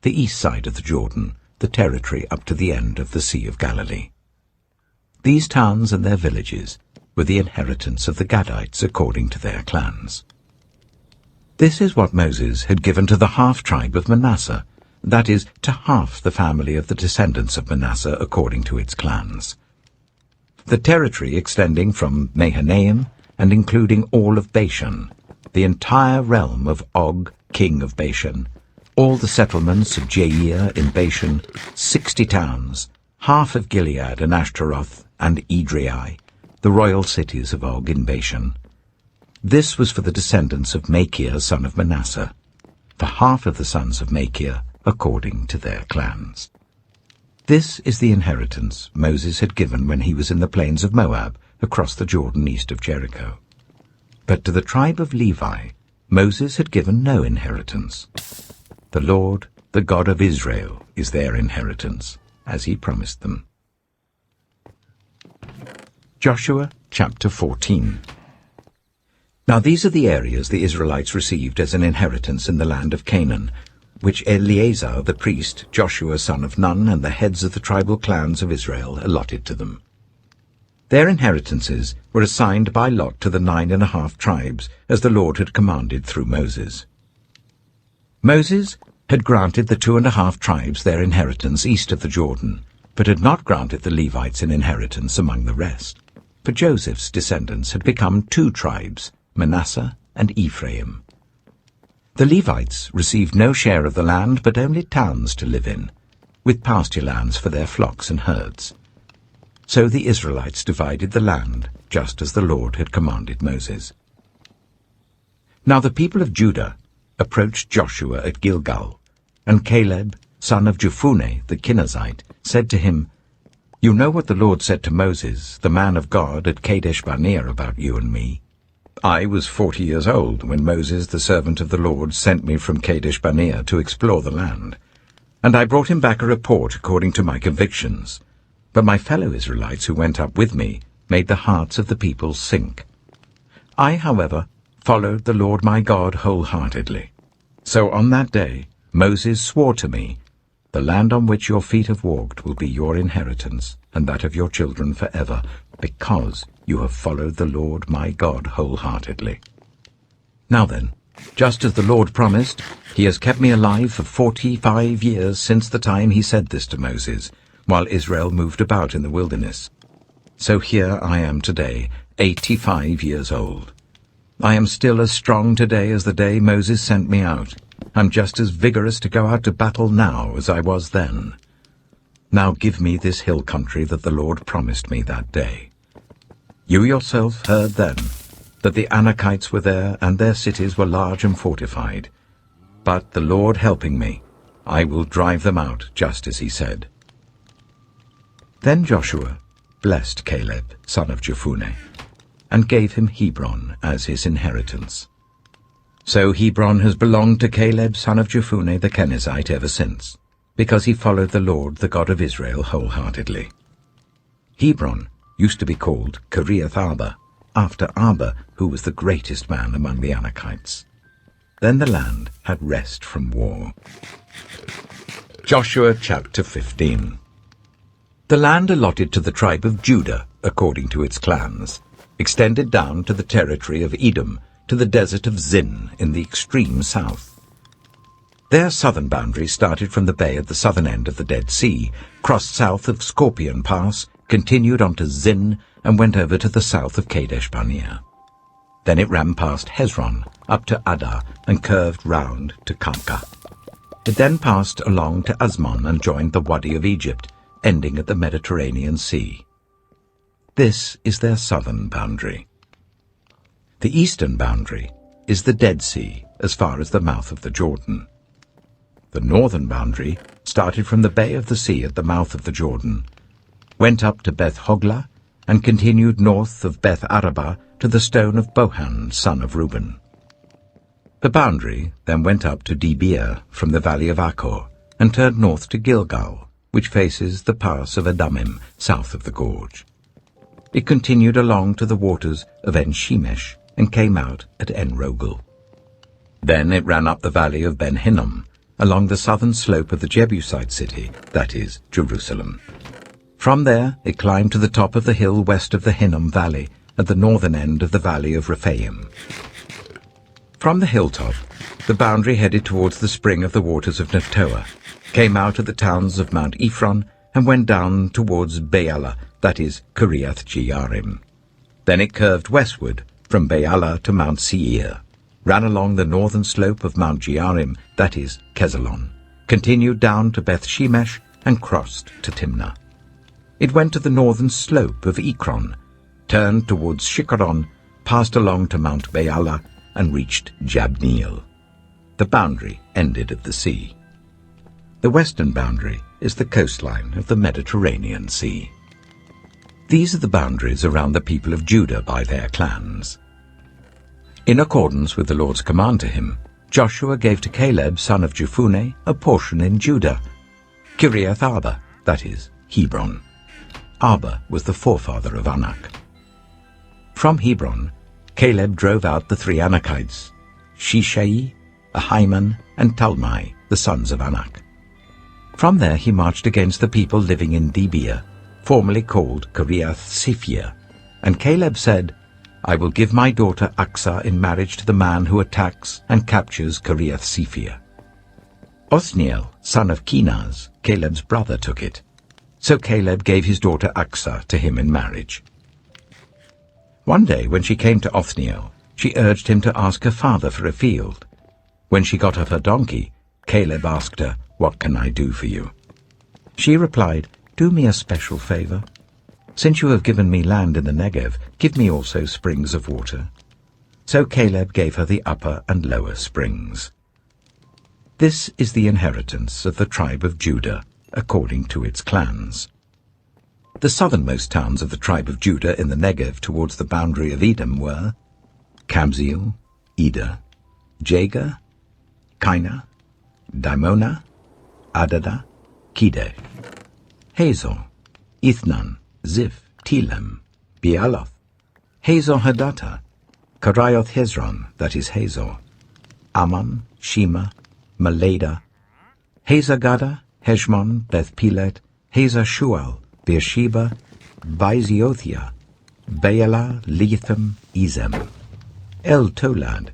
the east side of the Jordan, the territory up to the end of the Sea of Galilee. These towns and their villages were the inheritance of the Gadites according to their clans. This is what Moses had given to the half-tribe of Manasseh, that is, to half the family of the descendants of Manasseh according to its clans. The territory extending from Mahanaim and including all of Bashan, the entire realm of Og, king of Bashan, all the settlements of Jair in Bashan, 60 towns, half of Gilead and Ashtaroth and Edrei, the royal cities of Og in Bashan. This was for the descendants of Machir son of Manasseh, for half of the sons of Machir according to their clans. This is the inheritance Moses had given when he was in the plains of Moab, across the Jordan east of Jericho. But to the tribe of Levi, Moses had given no inheritance. The Lord, the God of Israel, is their inheritance, as he promised them. Joshua chapter 14. Now these are the areas the Israelites received as an inheritance in the land of Canaan, which Eleazar the priest, Joshua son of Nun, and the heads of the tribal clans of Israel allotted to them. Their inheritances were assigned by lot to the 9½ tribes, as the Lord had commanded through Moses. Moses had granted the 2½ tribes their inheritance east of the Jordan, but had not granted the Levites an inheritance among the rest. For Joseph's descendants had become 2 tribes, Manasseh and Ephraim. The Levites received no share of the land, but only towns to live in, with pasture lands for their flocks and herds. So the Israelites divided the land, just as the Lord had commanded Moses. Now the people of Judah approached Joshua at Gilgal, and Caleb, son of Jephunneh the Kenizzite, said to him, "You know what the Lord said to Moses, the man of God, at Kadesh-barnea about you and me. I was 40 years old when Moses, the servant of the Lord, sent me from Kadesh-barnea to explore the land. And I brought him back a report according to my convictions. But my fellow Israelites who went up with me made the hearts of the people sink. I, however, followed the Lord my God wholeheartedly. So on that day Moses swore to me, 'The land on which your feet have walked will be your inheritance, and that of your children forever, because you have followed the Lord my God wholeheartedly.' Now then, just as the Lord promised, he has kept me alive for 45 years since the time he said this to Moses, while Israel moved about in the wilderness. So here I am today, 85 years old. I am still as strong today as the day Moses sent me out. I'm just as vigorous to go out to battle now as I was then. Now give me this hill country that the Lord promised me that day. You yourself heard then that the Anakites were there, and their cities were large and fortified. But the Lord helping me, I will drive them out, just as he said." Then Joshua blessed Caleb, son of Jephunneh, and gave him Hebron as his inheritance. So Hebron has belonged to Caleb, son of Jephunneh the Kenizzite, ever since, because he followed the Lord, the God of Israel, wholeheartedly. Hebron used to be called Kiriath-arba, after Arba, who was the greatest man among the Anakites. Then the land had rest from war. Joshua chapter 15. The land allotted to the tribe of Judah, according to its clans, extended down to the territory of Edom, to the desert of Zin in the extreme south. Their southern boundary started from the bay at the southern end of the Dead Sea, crossed south of Scorpion Pass, continued on to Zin, and went over to the south of Kadesh-barnea. Then it ran past Hezron, up to Adar, and curved round to Karka. It then passed along to Azmon and joined the Wadi of Egypt, ending at the Mediterranean Sea. This is their southern boundary. The eastern boundary is the Dead Sea, as far as the mouth of the Jordan. The northern boundary started from the bay of the sea at the mouth of the Jordan, went up to Beth-hoglah, and continued north of Beth-arabah to the stone of Bohan, son of Reuben. The boundary then went up to Debir from the valley of Achor, and turned north to Gilgal, which faces the pass of Adumim, south of the gorge. It continued along to the waters of En-shemesh, and came out at En-rogel. Then it ran up the valley of Ben-hinnom, along the southern slope of the Jebusite city, that is, Jerusalem. From there it climbed to the top of the hill west of the Hinnom Valley, at the northern end of the valley of Rephaim. From the hilltop, the boundary headed towards the spring of the waters of Nephtoah, came out of the towns of Mount Ephron, and went down towards Baalah, that is, Kiriath-jearim. Then it curved westward from Baalah to Mount Seir, ran along the northern slope of Mount Jearim, that is, Kesalon, continued down to Beth-shemesh, and crossed to Timnah. It went to the northern slope of Ekron, turned towards Shikkeron, passed along to Mount Baalah, and reached Jabneel. The boundary ended at the sea. The western boundary is the coastline of the Mediterranean Sea. These are the boundaries around the people of Judah by their clans. In accordance with the Lord's command to him, Joshua gave to Caleb, son of Jephunneh, a portion in Judah, Kiriath-arba, that is, Hebron. Arba was the forefather of Anak. From Hebron, Caleb drove out the 3 Anakites, Shishai, Ahiman, and Talmai, the sons of Anak. From there he marched against the people living in Debir, formerly called Kiriath-sephir, and Caleb said, "I will give my daughter Aksah in marriage to the man who attacks and captures Kiriath-sephir." Othniel, son of Kenaz, Caleb's brother, took it. So Caleb gave his daughter Aksah to him in marriage. One day when she came to Othniel, she urged him to ask her father for a field. When she got off her donkey, Caleb asked her, "What can I do for you?" She replied, "Do me a special favor. Since you have given me land in the Negev, give me also springs of water. So Caleb gave her the upper and lower springs. This is the inheritance of the tribe of Judah, according to its clans. The southernmost towns of the tribe of Judah in the Negev towards the boundary of Edom were Kabzeel, Eder, Jagar, Kainah, Dimona, Adada, Kedesh, Hazor, Ithnan, Ziph, Telem, Bealoth, Hazor Hadattah, Karioth Hezron, that is Hazor, Ammon, Shema, Malada, Hazar-Gada, Heshmon, Beth-Pelet, Hazar-Shual, Beersheba, Baiziothia, Baalah, Lethem, Ezem, El-Tolad,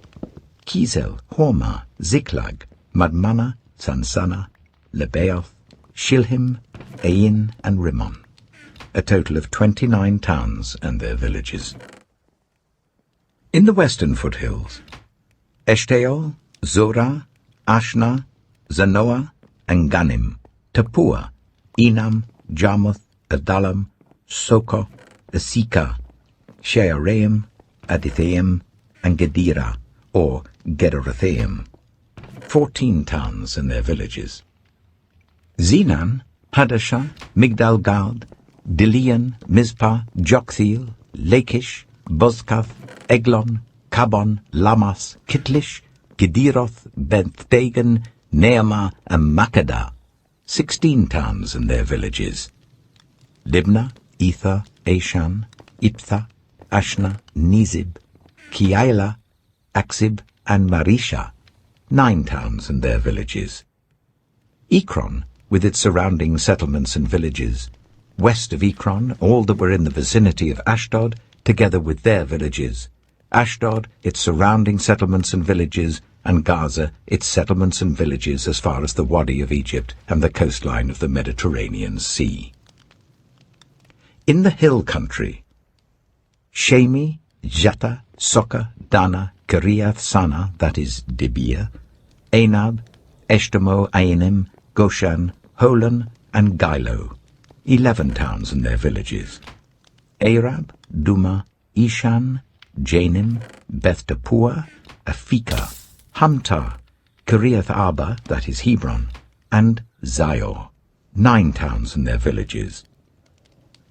Kizel, Hormah, Ziklag, Madmannah, Sansannah, Lebaoth, Shilhim, Ain, and Rimmon, a total of 29 towns and their villages. In the western foothills, Eshtaol, Zorah, Ashna, Zanoah, and Ganim, Tappuah, Enam, Jarmuth, Adullam, Sokoh, Asika, Shearaim, Adithaim, and Gedera, or Gederothaim, 14 towns and their villages. Zenan, Hadashah, Migdal-Gad, Dilian, Mizpah, Joktheel, Lachish, Bozkath, Eglon, Kabon, Lamas, Kitlish, Gederoth, Beth-Dagon, Neamah, and Makkedah, 16 towns and their villages. Libnah, Ether, Ashan, Iptha, Ashna, Nizib, Keilah, Aksib, and Marisha, 9 towns and their villages. Ekron, with its surrounding settlements and villages. West of Ekron, all that were in the vicinity of Ashdod, together with their villages. Ashdod, its surrounding settlements and villages, and Gaza, its settlements and villages as far as the Wadi of Egypt and the coastline of the Mediterranean Sea. In the hill country, Shemi, Jatta, Soka, Dana, Kiriath Sana, that is Dibir, Anab, Eshtemoh, Ainim, Goshan, Holon, and Gilo, 11 towns and their villages. Arab, Duma, Ishan, Janim, Beth-Tappuah, Aphekah, Hamtar, Kiriath Arba, that is Hebron, and Zior, 9 towns and their villages.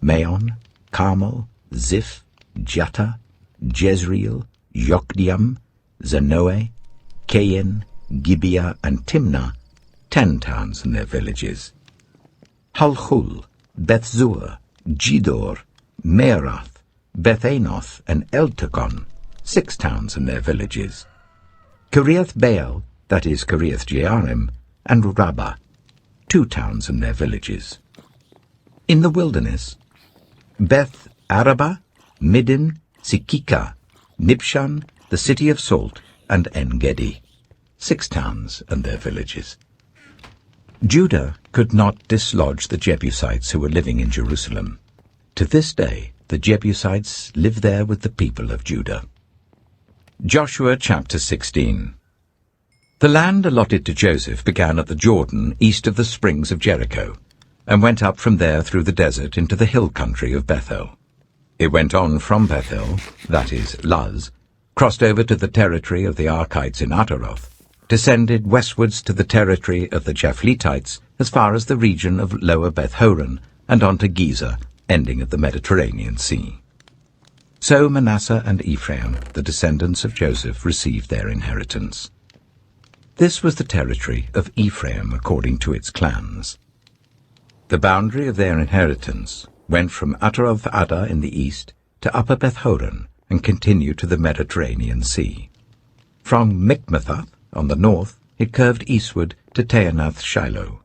Maon, Carmel, Ziph, Jatta, Jezreel, Yokdeam, Zanoah, Kain, Gibeah, and Timnah, 10 towns and their villages. Halchul, Beth-zur, Gidor, Meerath, Beth-Anoth, and Eltekon, 6 towns and their villages. Kiriath Baal, that is Kiriath Jearim, and Rabbah, 2 towns and their villages. In the wilderness, Beth Arabah, Middin, Sikika, Nibshan, the city of Salt, and En-Gedi, 6 towns and their villages. Judah could not dislodge the Jebusites who were living in Jerusalem. To this day, the Jebusites live there with the people of Judah. Joshua chapter 16. The land allotted to Joseph began at the Jordan east of the springs of Jericho, and went up from there through the desert into the hill country of Bethel. It went on from Bethel, that is, Luz, crossed over to the territory of the Arkites in Ataroth, descended westwards to the territory of the Japhletites as far as the region of Lower Beth-horon, and on to Gezer, ending at the Mediterranean Sea. So Manasseh and Ephraim, the descendants of Joseph, received their inheritance. This was the territory of Ephraim according to its clans. The boundary of their inheritance went from Ataroth-Addar in the east to Upper Beth-horon and continued to the Mediterranean Sea. From Mikmethath on the north it curved eastward to Taanath-Shiloh,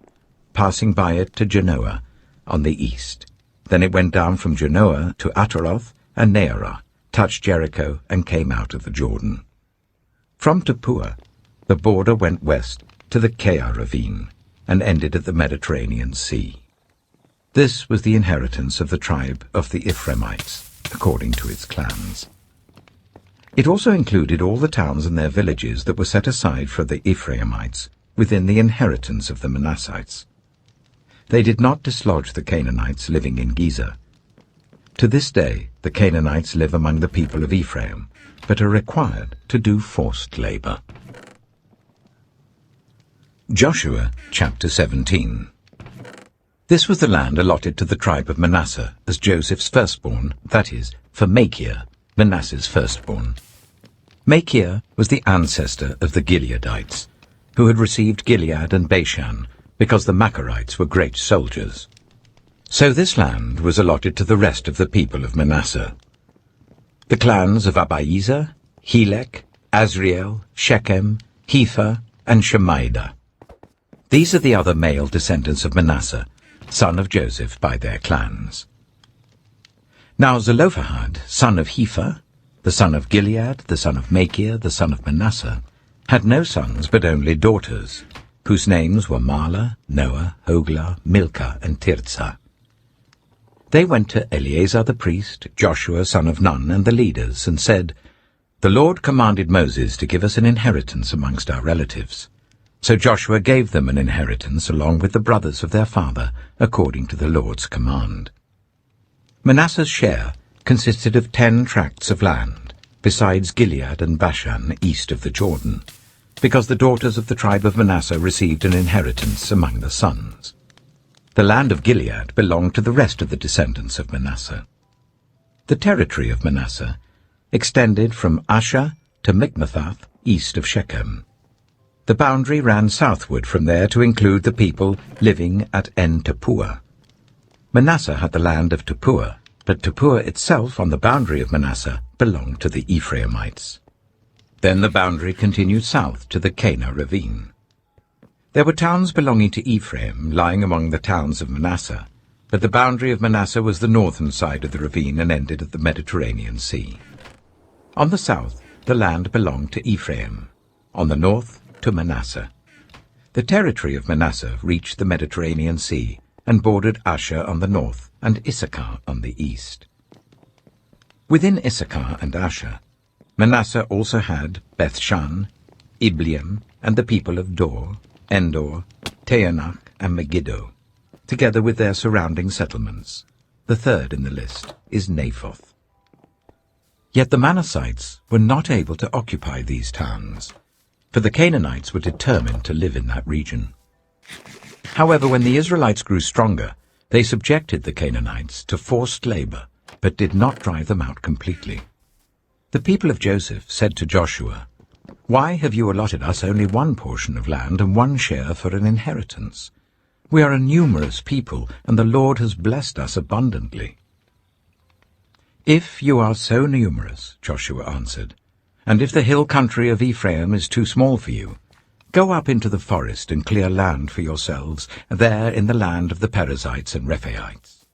passing by it to Genoa on the east. Then it went down from Genoa to Ataroth and Nearah, touched Jericho, and came out of the Jordan. From Tappuah, the border went west to the Keah ravine, and ended at the Mediterranean Sea. This was the inheritance of the tribe of the Ephraimites, according to its clans. It also included all the towns and their villages that were set aside for the Ephraimites within the inheritance of the Manassites. They did not dislodge the Canaanites living in Gezer. To this day, the Canaanites live among the people of Ephraim, but are required to do forced labor. Joshua chapter 17. This was the land allotted to the tribe of Manasseh as Joseph's firstborn, that is, for Machir, Manasseh's firstborn. Machir was the ancestor of the Gileadites, who had received Gilead and Bashan, because the Machirites were great soldiers. So this land was allotted to the rest of the people of Manasseh. The clans of Abiezer, Helek, Azriel, Shechem, Hepher, and Shemaiah. These are the other male descendants of Manasseh, son of Joseph by their clans. Now Zelophehad, son of Hepher, the son of Gilead, the son of Machir, the son of Manasseh, had no sons but only daughters, whose names were Mahlah, Noah, Hoglah, Milcah, and Tirzah. They went to Eleazar the priest, Joshua son of Nun, and the leaders, and said, "The Lord commanded Moses to give us an inheritance amongst our relatives." So Joshua gave them an inheritance along with the brothers of their father, according to the Lord's command. Manasseh's share consisted of 10 tracts of land, besides Gilead and Bashan east of the Jordan, because the daughters of the tribe of Manasseh received an inheritance among the sons. The land of Gilead belonged to the rest of the descendants of Manasseh. The territory of Manasseh extended from Asher to Michmethath east of Shechem. The boundary ran southward from there to include the people living at En-Tappuah. Manasseh had the land of Tappuah, but Tappuah itself on the boundary of Manasseh belonged to the Ephraimites. Then the boundary continued south to the Cana ravine. There were towns belonging to Ephraim lying among the towns of Manasseh, but the boundary of Manasseh was the northern side of the ravine and ended at the Mediterranean Sea. On the south, the land belonged to Ephraim, on the north to Manasseh. The territory of Manasseh reached the Mediterranean Sea and bordered Asher on the north and Issachar on the east. Within Issachar and Asher, Manasseh also had Bethshan, Ibleam, and the people of Dor, Endor, Taanach, and Megiddo, together with their surrounding settlements. The third in the list is Naphoth. Yet the Manassites were not able to occupy these towns, for the Canaanites were determined to live in that region. However, when the Israelites grew stronger, they subjected the Canaanites to forced labor, but did not drive them out completely. The people of Joseph said to Joshua, "Why have you allotted us only one portion of land and one share for an inheritance? We are a numerous people, and the Lord has blessed us abundantly." "If you are so numerous," Joshua answered, "and if the hill country of Ephraim is too small for you, go up into the forest and clear land for yourselves, there in the land of the Perizzites and Rephaites."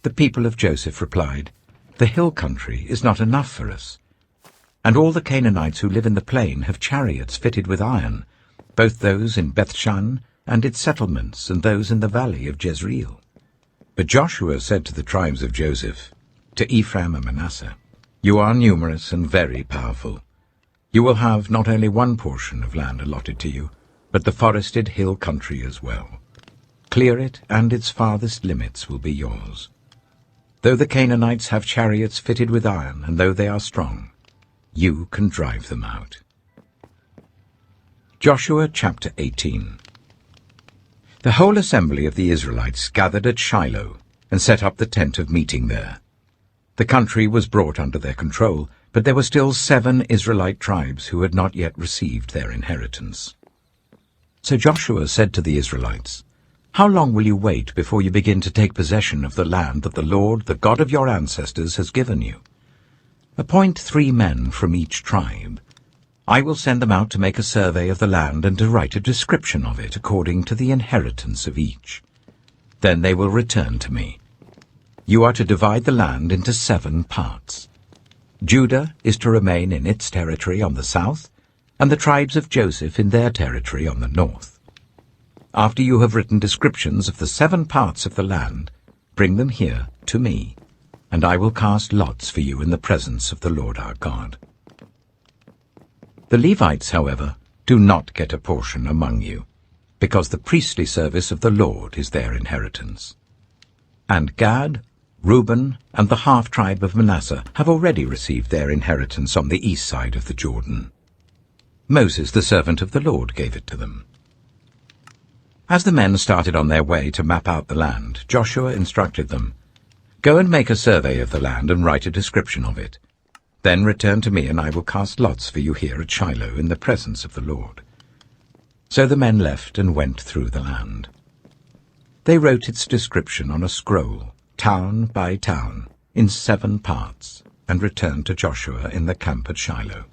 The people of Joseph replied, "The hill country is not enough for us, and all the Canaanites who live in the plain have chariots fitted with iron, both those in Bethshan and its settlements and those in the valley of Jezreel." But Joshua said to the tribes of Joseph, to Ephraim and Manasseh, "You are numerous and very powerful. You will have not only one portion of land allotted to you, but the forested hill country as well. Clear it, and its farthest limits will be yours. Though the Canaanites have chariots fitted with iron, and though they are strong, you can drive them out." Joshua chapter 18. The whole assembly of the Israelites gathered at Shiloh and set up the tent of meeting there. The country was brought under their control, but there were still 7 Israelite tribes who had not yet received their inheritance. So Joshua said to the Israelites, "How long will you wait before you begin to take possession of the land that the Lord, the God of your ancestors, has given you? Appoint 3 men from each tribe. I will send them out to make a survey of the land and to write a description of it according to the inheritance of each. Then they will return to me. You are to divide the land into 7 parts. Judah is to remain in its territory on the south, and the tribes of Joseph in their territory on the north. After you have written descriptions of the 7 parts of the land, bring them here to me, and I will cast lots for you in the presence of the Lord our God. The Levites, however, do not get a portion among you, because the priestly service of the Lord is their inheritance. And Gad, Reuben and the half-tribe of Manasseh have already received their inheritance on the east side of the Jordan. Moses, the servant of the Lord, gave it to them. As the men started on their way to map out the land, Joshua instructed them, "Go and make a survey of the land and write a description of it. Then return to me, and I will cast lots for you here at Shiloh in the presence of the Lord." So the men left and went through the land. They wrote its description on a scroll, town by town, in 7 parts, and returned to Joshua in the camp at Shiloh.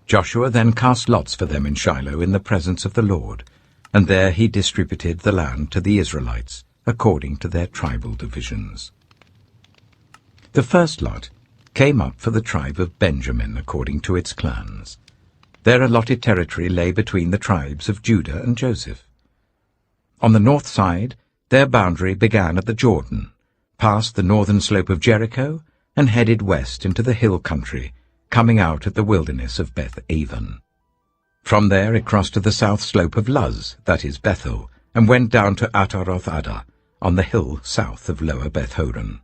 Joshua then cast lots for them in Shiloh in the presence of the Lord, and there he distributed the land to the Israelites, according to their tribal divisions. The first lot came up for the tribe of Benjamin according to its clans. Their allotted territory lay between the tribes of Judah and Joseph. On the north side, their boundary began at the Jordan, passed the northern slope of Jericho, and headed west into the hill country, coming out at the wilderness of Beth-aven. From there it crossed to the south slope of Luz, that is Bethel, and went down to Ataroth-adah, on the hill south of Lower Beth-horon.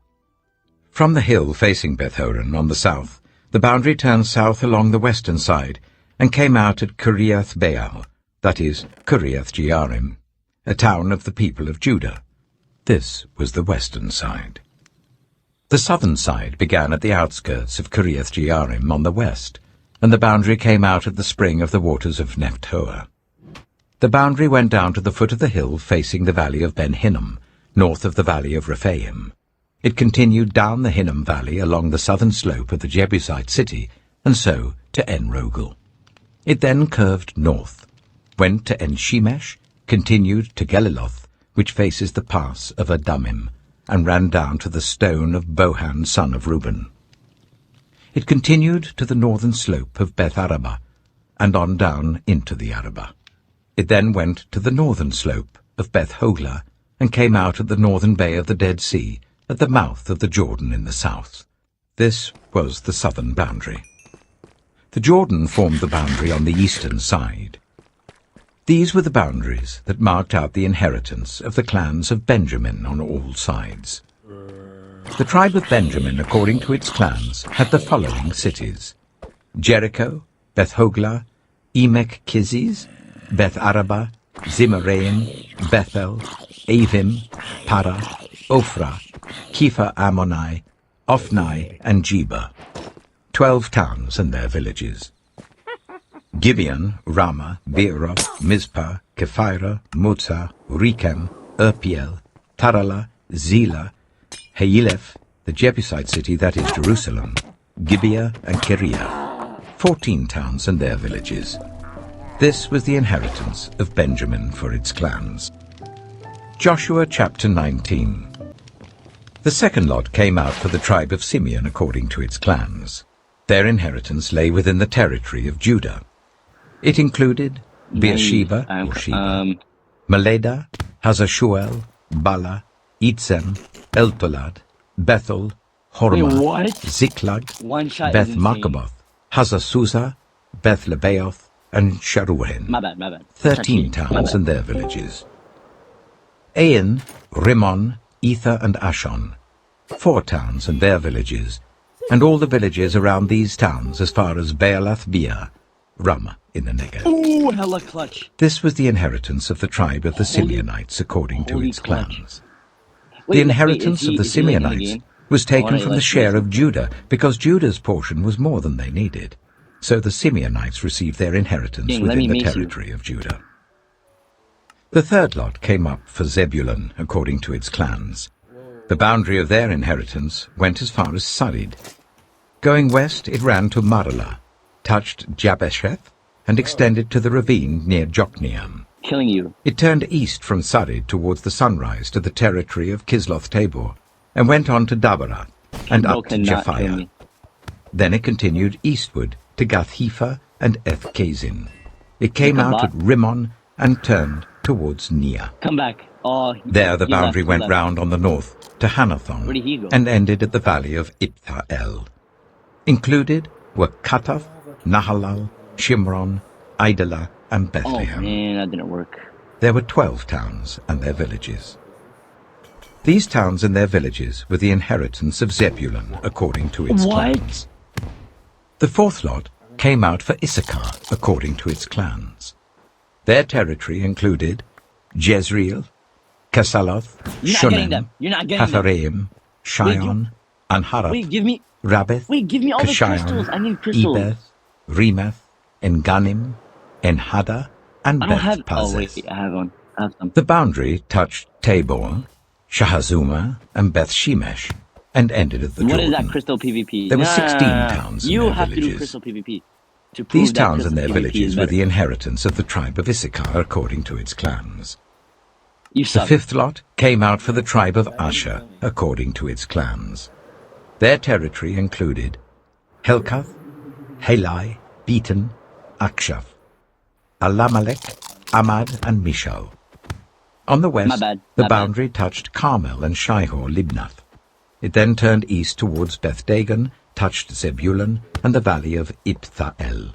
From the hill facing Beth-horon on the south, the boundary turned south along the western side, and came out at Kiriath-baal, that is Kiriath-jearim, a town of the people of Judah. This was the western side. The southern side began at the outskirts of Kiriath-jearim on the west, and the boundary came out at the spring of the waters of Nephtoah. The boundary went down to the foot of the hill facing the valley of Ben-Hinnom, north of the valley of Rephaim. It continued down the Hinnom valley along the southern slope of the Jebusite city, and so to En-rogel. It then curved north, went to En-shemesh, continued to Geliloth, which faces the pass of Adumim, and ran down to the stone of Bohan son of Reuben. It continued to the northern slope of Beth-arabah, and on down into the Arabah. It then went to the northern slope of Beth-hoglah, and came out at the northern bay of the Dead Sea, at the mouth of the Jordan in the south. This was the southern boundary. The Jordan formed the boundary on the eastern side. These were the boundaries that marked out the inheritance of the clans of Benjamin on all sides. The tribe of Benjamin, according to its clans, had the following cities: Jericho, Beth-hoglah, Emek-keziz, Beth-arabah, Zimraim, Bethel, Avim, Parah, Ophrah, Kepha-ammoni, Ophnai, and Geba, 12 towns and their villages. Gibeon, Ramah, Beeroth, Mizpah, Kephirah, Mozah, Rechem, Irpeel, Taralah, Zelah, Haeleph, the Jebusite city, that is Jerusalem, Gibeah and Kiriath, 14 towns and their villages. This was the inheritance of Benjamin for its clans. Joshua chapter 19. The second lot came out for the tribe of Simeon according to its clans. Their inheritance lay within the territory of Judah. It included Beersheba, or Sheba, Maledah, Hazar-shual, Bala, Itzem, Eltolad, Bethel, Hormah, Ziklag, Beth-marcaboth, Hazar-susah, Beth-lebaoth, and Sharuhen, My bad. 13 towns and their villages. Ain, Rimmon, Ether, and Ashon, 4 towns and their villages, and all the villages around these towns as far as Baalath-beer, Ramah in the Negev. Ooh, hella clutch. This was the inheritance of the tribe of the Simeonites according to its clutch. clans. The inheritance of the is he lagging Simeonites again? was taken Oh, from the let's share listen. of Judah, because Judah's portion was more than they needed. So the Simeonites received their inheritance Dang, let within me the mace you. territory of Judah. The third lot came up for Zebulun according to its clans. The boundary of their inheritance went as far as Sarid. Going west, it ran to Maralah, touched Jabesheth, and extended to the ravine near Jokneam. Killing you. It turned east from Sarid towards the sunrise to the territory of Kisloth-Tabor, and went on to Dabarat, and No, up to cannot kill Japhia. me. Then it continued eastward to Gath-hepher and Eth-kazin. It came out at Rimmon and turned towards Nia. Come back. Oh, There the he boundary left, he went left. round on the north to Hanathon, Where did he go? and ended at the valley of Iptha-el. Included were Katath, Nahalal, Shimron, Idalah, and Oh Bethlehem. man, that didn't work. There were 12 towns and their villages. These towns and their villages were the inheritance of Zebulun according to its clans. The fourth lot came out for Issachar according to its clans. Their territory included Jezreel, Kesaloth, Shunem, Hatharaim, Shion, Anharat, Wait, give me Rabbith, all the Kishion, crystals. I need crystals. Ebeth, Remeth, Enganim, Enhada, and I don't have. Beth Oh Pazzez. wait, I have one. I have some. The boundary touched Tabor, Shahazuma, and Beth Shemesh, and ended at the What Jordan. is that crystal PvP? There were 16 towns and You their have to do villages. crystal PvP. To prove These that towns and their crystal PvP villages is were better. the inheritance of the tribe of Issachar according to its clans. You The suck. fifth lot came out for the tribe of Asher according to its clans. Their territory included Helkath, Halai, Beaton, Akshaph, Alamelech, Amad, and Mishal. On the west, My bad, the my bad. boundary touched Carmel and Shihor Libnath. It then turned east towards Beth Dagon, touched Zebulun and the valley of Ithael,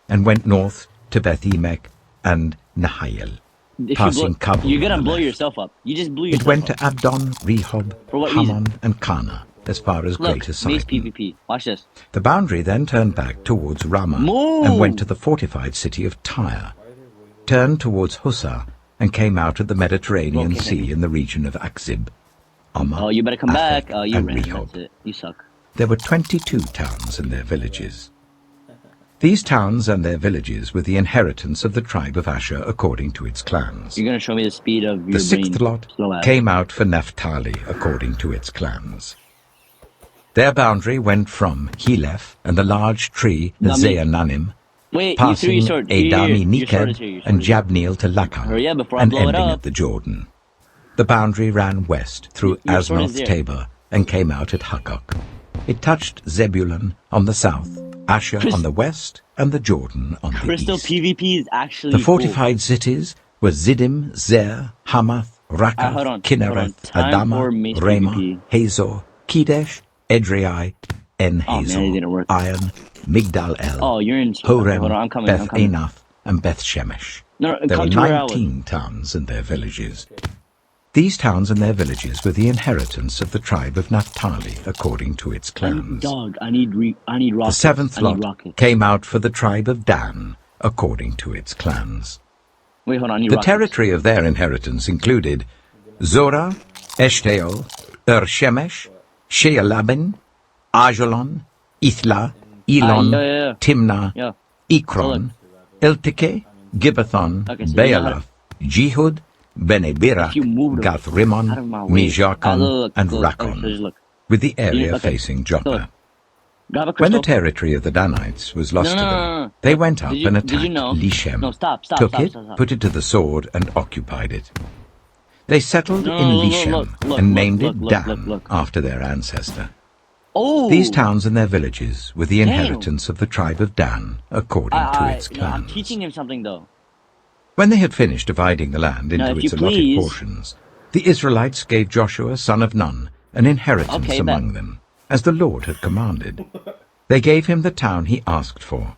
and went north to Beth Emek and Nahiel, If passing you Kabul you're gonna on the blow left. yourself up. You just blew It yourself went up. to Abdon, Rehob, For what Hammon, reason? and Kana, as far as Look, Greater Mace Sidon. PvP. Watch this. The boundary then turned back towards Ramah Move! and went to the fortified city of Tyre, turned towards Hussar, and came out of the Mediterranean Okay. Sea in the region of Akzib, Amma, Oh, you better come back. Aphek, Oh, you and ran. Rehob. That's it. You suck. There were 22 towns and their villages. These towns and their villages were the inheritance of the tribe of Asher according to its clans. You're gonna show me the speed of your The sixth brain. lot Slow ass. came out for Naphtali according to its clans. Their boundary went from Heleph and the large tree, the Nami. Zeananim, Wait, you threw passing your sword. Here, Adami your sword Nekeb is here, your sword and is here. Jabneel to Lakan, Hurry up before I and blow it ending up. at the Jordan. The boundary ran west through Your sword is Asnoth there. Tabor and came out at Hukkok. It touched Zebulun on the south, Asher on the west, and the Jordan on the Crystal east. PvP is actually The cool. fortified cities were Ziddim, Zer, Hamath, hold on, Rakath, hold on. Kinnereth, Time for Adama, Mace Ramah, PvP. Hazor, Kedesh, Edrei, En Oh, man, it didn't Hazor, work. Iron, Migdal El, Oh, you're in. Horem, Hold on, I'm coming. Beth I'm coming. Anath, and Beth Shemesh. No, There were come to where I was. 19 towns and their villages. These towns and their villages were the inheritance of the tribe of Naphtali according to its clans. Dog, I need The rockets. seventh I need lot rockets. came out for the tribe of Dan according to its clans. Wait, hold on. I need The rockets. territory of their inheritance included Zorah, Eshtaol, Shemesh, Shealabin, Ajalon, Ithla, Elon, yeah. Timnah, Yeah. Ekron, Elteke, Gibbethon, Okay, so you know how Baalath, Jehud, Benebirach, If you moved Gath out Rimmon, of my way. Mijakon, Look, and look, Rakon, okay, so just look. with the area okay. facing Joppa. Look. Grab a When the crystal. territory of the Danites was lost No, to no, them, no, no. they went up Did you- and did you attacked know? Lishem, No, stop, took stop, it, stop. put it to the sword, and occupied it. They settled No, in look, Lishem look, and look, named look, it look, Dan look, look. after their ancestor. Oh! These towns and their villages were the Damn. inheritance of the tribe of Dan according to its I'm clans. teaching him something, though. When they had finished dividing the land Now, into if its you allotted please- portions, the Israelites gave Joshua son of Nun an inheritance Okay, among bet. them, as the Lord had commanded. They gave him the town he asked for,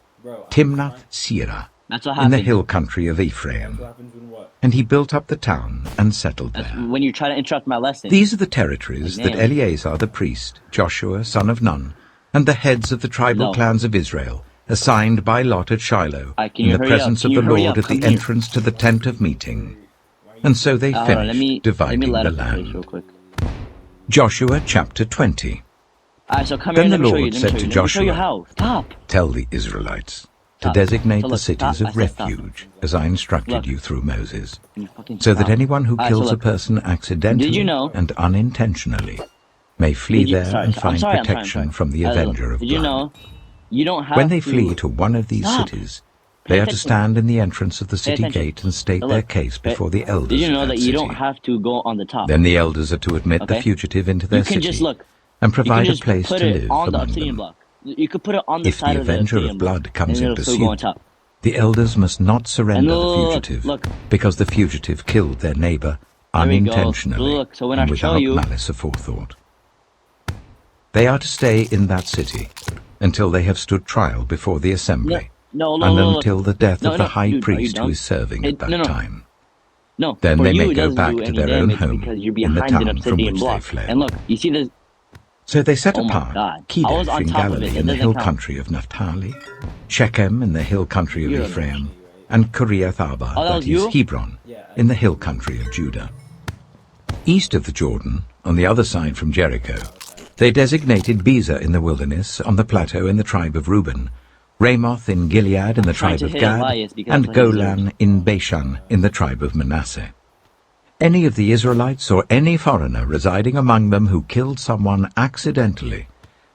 Timnath Serah, That's what in happens. the hill country of Ephraim, What happens when what? and he built up the town and settled That's there. when you try to interrupt my lesson. These are the territories that Damn. Eleazar the priest, Joshua son of Nun, and the heads of the tribal No. clans of Israel assigned by lot at Shiloh Can in you the hurry presence up? Can of you the hurry Lord up? at the Come here. entrance to the tent of meeting. And so they Hold finished on, let me dividing light the up the place real land. quick. Joshua chapter 20. Alright, so come Then here, the let me show Lord you. Let said me show to you. Let me show you Joshua, how. Stop. Tell the Israelites to Stop. designate So the look, cities stop. of I said stop. refuge, as I instructed Look. you through Moses, Can you fucking so that stop? anyone who Alright, so kills a look. person accidentally Did you know- and unintentionally may flee Did you- there sorry, and I'm find sorry, I'm sorry, I'm protection sorry. from the Look, avenger of did blood. you know you don't have When they to flee to one of these Stop. cities, Pay they are to attention. stand in the entrance of the Pay city attention. gate and state So their look, case pay- before the elders Did you know of that that you city. don't have to go on the top? Then the elders are to admit the Okay. fugitive into their You can city just look. and You can provide a just place put to it live on the among obsidian them. block. You could put it on the If the side of the avenger obsidian of block, blood comes and in it'll still go on pursuit, top. the elders must not surrender And the look, fugitive, look. because the fugitive killed their neighbor There we go. unintentionally Look, so when and I show without you- malice aforethought. They are to stay in that city until they have stood trial before the assembly, No, and look. until the death No, of the no, high dude, are you priest who dumb? is serving at that No. time. No, Then for they you, may it go doesn't back do to any their own damage home because you're in the behind an town from obsidian which they block. fled. And look, you see this? So they set Oh my apart God. I was Kedesh on in top of it. Galilee That in the doesn't hill count. country of Naphtali, Shechem in the hill country of You're a Ephraim, and Kiriath Arba, Oh, that that was is you? Hebron, in the hill country of Judah. East of the Jordan, on the other side from Jericho, they designated Bezer in the wilderness on the plateau in the tribe of Reuben, Ramoth in Gilead in the trying tribe to of hit Gad, Elias because and that's what he Golan in Bashan in the tribe of Manasseh. Any of the Israelites or any foreigner residing among them who killed someone accidentally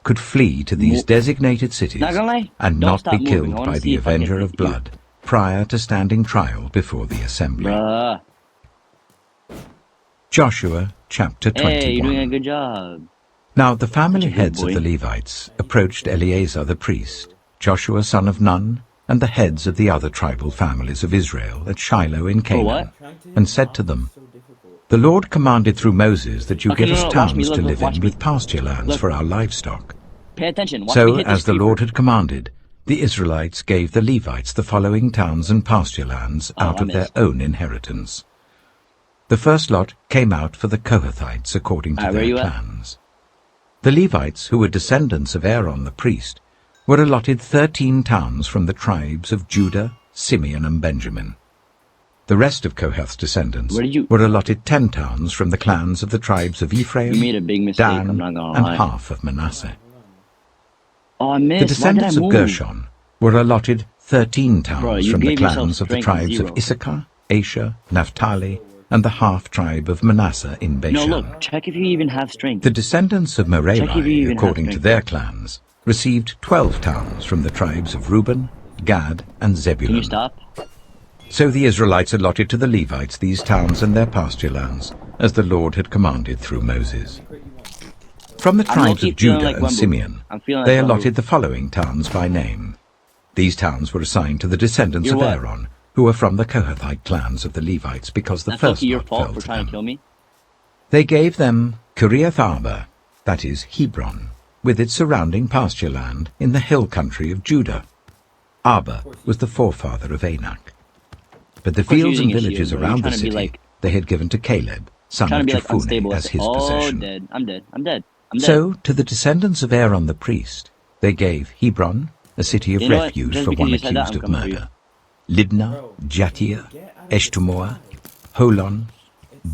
could flee to these designated cities Not gonna lie, and don't not stop be moving. I killed wanna by see the if I can avenger hit of you. blood prior to standing trial before the assembly. Bruh. Joshua chapter 21. Hey, you're doing a good job. Now the family Such a good heads boy. of the Levites approached Eleazar the priest, Joshua son of Nun, and the heads of the other tribal families of Israel at Shiloh in Canaan, what? and said to them, "The Lord commanded through Moses that you Okay, give us no, watch me, towns look, to look, live watch in me. with pasture lands Look. for our livestock." Pay attention. Watch me So, hit this as the creeper. Lord had commanded, the Israelites gave the Levites the following towns and pasture lands out I of their missed. own inheritance. The first lot came out for the Kohathites according to Alright, where their you at? clans. The Levites, who were descendants of Aaron the priest, were allotted 13 towns from the tribes of Judah, Simeon, and Benjamin. The rest of Kohath's descendants Where did you- were allotted 10 towns from the clans of the tribes of Ephraim, You made a big mistake, Dan, I'm not gonna and lie. half of Manasseh. Oh, I The missed. Why did I descendants of move? Gershon were allotted 13 towns Bro, you from the gave yourself clans of the strength tribes 0. of Issachar, Asher, Naphtali, and the half-tribe of Manasseh in No, Bashan. look. Check if you even have strength. The descendants of Check if you Merari, even have according to strength. their clans, received 12 towns from the tribes of Reuben, Gad, and Can Zebulun. you stop? So the Israelites allotted to the Levites these towns and their pasture lands, as the Lord had commanded through Moses. From the I'm tribes low-key of feeling Judah like and Wembley. Simeon, I'm feeling they like Wembley. allotted the following towns by name. These towns were assigned to the descendants You're of what? Aaron, who were from the Kohathite clans of the Levites, because the That's first lucky your lot fault fell for to trying them. to kill me. They gave them Kiriath Arba, that is Hebron, with its surrounding pasture land in the hill country of Judah. Arba was the forefather of Anak. But the Of course you're fields and using a villages shield, bro. around You're the trying to be city like- they had given to Caleb, son Trying of to be like Jephunneh, unstable. as his Oh, possession. dead. I'm dead. I'm dead. I'm dead. So, to the descendants of Aaron the priest, they gave Hebron, a city of You know what? refuge Just for because one you said that, accused I'm of coming for you. murder, Libnah, Jatir, Eshtemoa, Holon,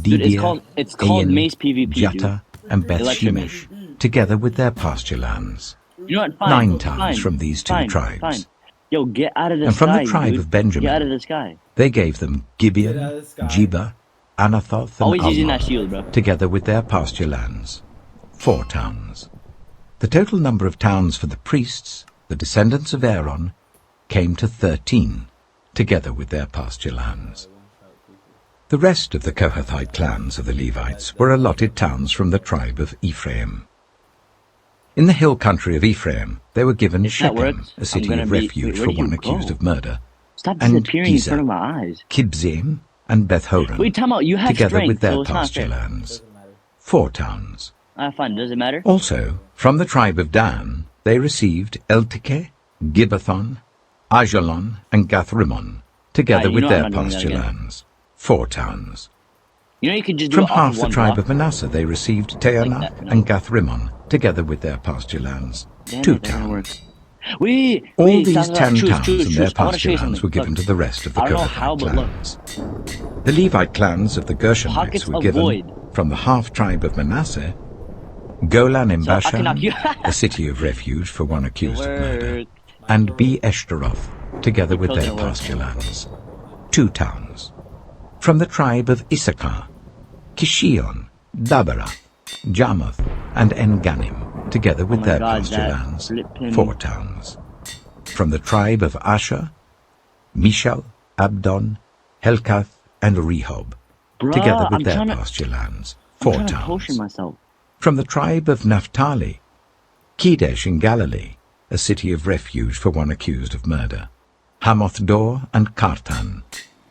Dude, Dibir, it's called Ain, Mace PvP, Jatta, and Beth Electro Shemesh, together with their pasture lands. You know what? Fine. 9 towns fine, from these 2 fine, tribes. Fine. Yo, get out of the And sky, from the tribe dude. of Benjamin, Get out of the sky. they gave them Gibeon, Get out of the sky. Jeba, Anathoth, and Always using that Almah, shield, bro. together with their pasture lands. 4 towns. The total number of towns for the priests, the descendants of Aaron, came to 13, together with their pasture lands. The rest of the Kohathite clans of the Levites were allotted towns from the tribe of Ephraim. In the hill country of Ephraim, they were given If that Shechem, works, a city I'm gonna of be- refuge wait, for where do one you accused go? of murder, Stop and disappearing in Giza, front of my eyes. Kibzaim, and Beth-horon, Wait, time out. You have together strength, with their so it's not pasture fair. lands. 4 towns. Fine. Does it matter? Also, from the tribe of Dan, they received Eltekeh, Gibbethon, Ajalon, and Gathrimmon, together you with know their I'm not doing that pasture again. lands. 4 towns. You know you could just do From it off half of the one tribe block. of Manasseh they received Teanach that, no. and Gathrimmon, together with their pasture lands. Damn 2 it, that didn't work. towns. Wait, All wait, these stop, 10 choose, towns choose, and their choose. I want to show pasture you lands something. were given Look, to the rest of the I don't know how, Kohathite but look. clans. The Levite clans of the Gershonites Pockets were of given void. from the half-tribe of Manasseh, Golan in So I can Bashan, knock you- a city of refuge for one accused of murder, Work. and Be-Eshtaroth, together with close their at work. pasture lands. 2 towns. From the tribe of Issachar, Kishion, Dabera, Jarmuth, and En-Ganim, together with my their God, pasture that lands. flippin'- 4 towns. From the tribe of Asher, Mishal, Abdon, Helkath, and Rehob, Bruh, together with I'm their trying to- pasture lands. I'm 4 trying to potion towns. myself. From the tribe of Naphtali, Kedesh in Galilee, a city of refuge for one accused of murder, Hamoth Dor and Kartan,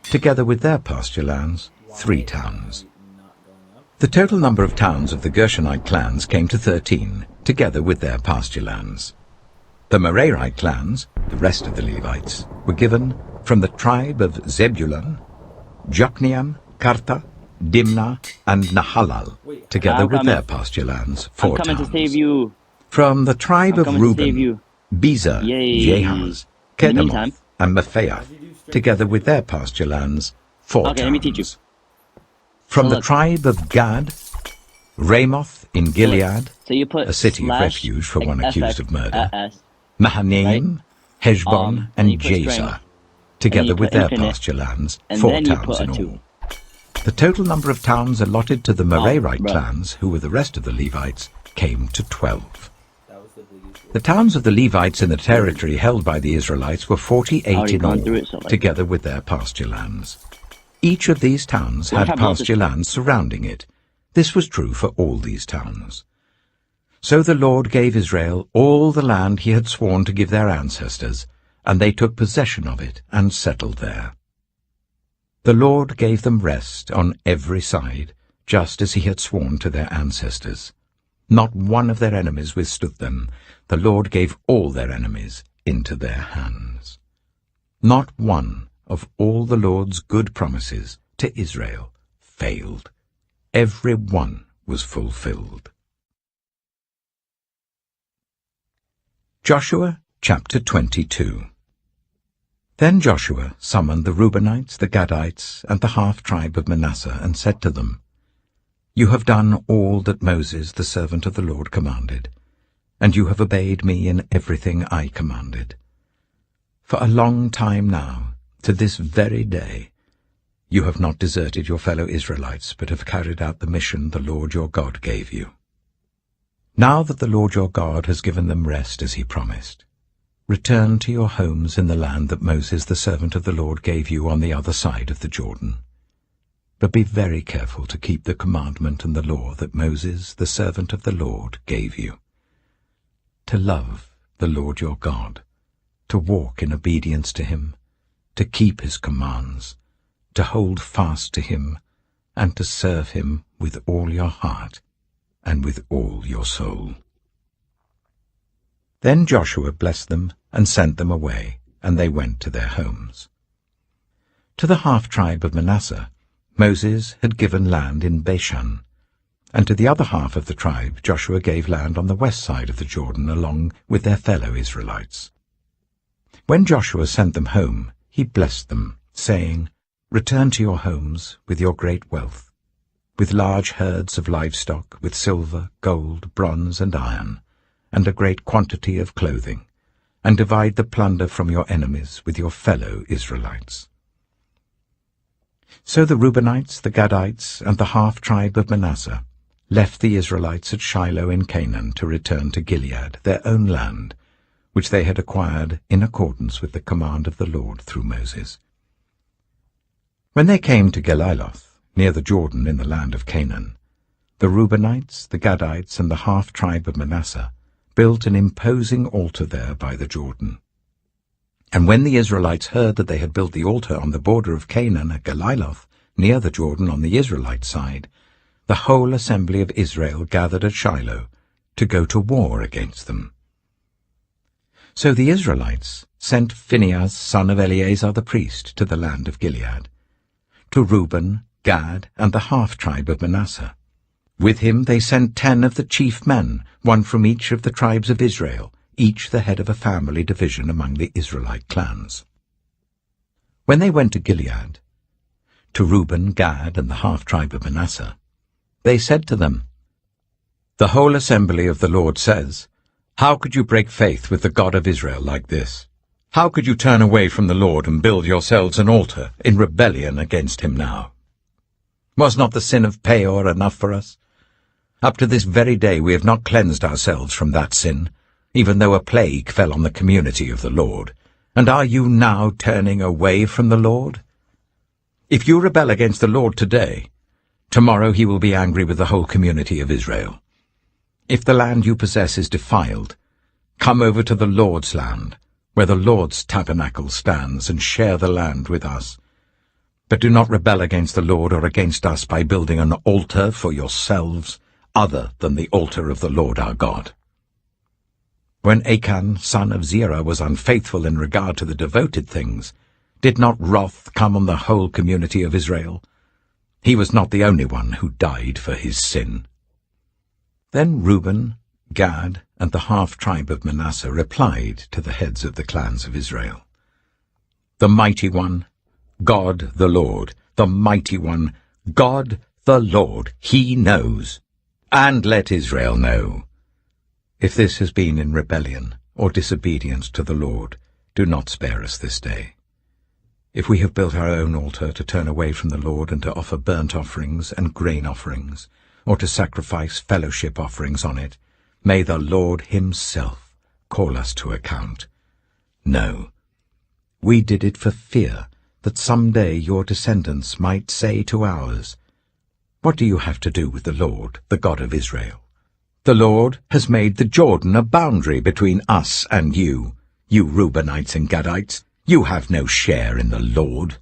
together with their pasture lands, 3 towns. The total number of towns of the Gershonite clans came to 13, together with their pasture lands. The Merarite clans, the rest of the Levites, were given from the tribe of Zebulun, Jokneam, Karta, Dimnah, and Nahalal, together I'm with their coming. pasture lands, I'm 4 coming towns. to save you. From the tribe I'm of coming to save Reuben, you. Bezer, Yay. Jahaz, In the meantime- Kedemoth, and Mephaeth, together with their pasture lands, 4 Okay, towns. let me teach you. From So the look. tribe of Gad, Ramoth in Gilead, So you put a city of slash refuge for one accused FX of murder, S, Mahanaim, Heshbon, then and you put Jazer, strength, together you with put their infinite, pasture lands, and 4 then you towns put a in 2. all. The total number of towns allotted to the Merarite bro. clans, who were the rest of the Levites, came to 12. The towns of the Levites in the territory held by the Israelites were 48 Already in gone all, through it, so like- together with their pasture lands. Each of these towns We had have built pasture this- lands surrounding it. This was true for all these towns. So the Lord gave Israel all the land he had sworn to give their ancestors, and they took possession of it and settled there. The Lord gave them rest on every side, just as he had sworn to their ancestors. Not one of their enemies withstood them. The Lord gave all their enemies into their hands. Not one of all the Lord's good promises to Israel failed. Every one was fulfilled. Joshua chapter 22. Then Joshua summoned the Reubenites, the Gadites, and the half-tribe of Manasseh, and said to them, You have done all that Moses, the servant of the Lord, commanded, and you have obeyed me in everything I commanded. For a long time now, to this very day, you have not deserted your fellow Israelites, but have carried out the mission the Lord your God gave you. Now that the Lord your God has given them rest as he promised, return to your homes in the land that Moses, the servant of the Lord, gave you on the other side of the Jordan. But be very careful to keep the commandment and the law that Moses, the servant of the Lord, gave you. To love the Lord your God, to walk in obedience to him, to keep his commands, to hold fast to him, and to serve him with all your heart and with all your soul. Then Joshua blessed them and sent them away, and they went to their homes. To the half-tribe of Manasseh, Moses had given land in Bashan, and to the other half of the tribe Joshua gave land on the west side of the Jordan along with their fellow Israelites. When Joshua sent them home, he blessed them, saying, Return to your homes with your great wealth, with large herds of livestock, with silver, gold, bronze, and iron, and a great quantity of clothing, and divide the plunder from your enemies with your fellow Israelites. So the Reubenites, the Gadites, and the half-tribe of Manasseh left the Israelites at Shiloh in Canaan to return to Gilead, their own land, which they had acquired in accordance with the command of the Lord through Moses. When they came to Geliloth, near the Jordan in the land of Canaan, the Reubenites, the Gadites, and the half-tribe of Manasseh built an imposing altar there by the Jordan. And when the Israelites heard that they had built the altar on the border of Canaan at Geliloth, near the Jordan on the Israelite side, the whole assembly of Israel gathered at Shiloh to go to war against them. So the Israelites sent Phinehas, son of Eleazar the priest, to the land of Gilead, to Reuben, Gad, and the half-tribe of Manasseh. With him they sent 10 of the chief men, one from each of the tribes of Israel, each the head of a family division among the Israelite clans. When they went to Gilead, to Reuben, Gad, and the half-tribe of Manasseh, they said to them, The whole assembly of the Lord says, How could you break faith with the God of Israel like this? How could you turn away from the Lord and build yourselves an altar in rebellion against him now? Was not the sin of Peor enough for us? Up to this very day we have not cleansed ourselves from that sin, even though a plague fell on the community of the Lord. And are you now turning away from the Lord? If you rebel against the Lord today, tomorrow he will be angry with the whole community of Israel. If the land you possess is defiled, come over to the Lord's land, where the Lord's tabernacle stands, and share the land with us. But do not rebel against the Lord or against us by building an altar for yourselves, other than the altar of the Lord our God. When Achan, son of Zerah, was unfaithful in regard to the devoted things, did not wrath come on the whole community of Israel? He was not the only one who died for his sin." Then Reuben, Gad, and the half-tribe of Manasseh replied to the heads of the clans of Israel, "The Mighty One, God the Lord, the Mighty One, God the Lord, He knows. And let Israel know. If this has been in rebellion or disobedience to the Lord, do not spare us this day. If we have built our own altar to turn away from the Lord and to offer burnt offerings and grain offerings, or to sacrifice fellowship offerings on it, may the Lord Himself call us to account. No, we did it for fear that some day your descendants might say to ours, 'What do you have to do with the Lord, the God of Israel? The Lord has made the Jordan a boundary between us and you Reubenites and Gadites. You have no share in the Lord.'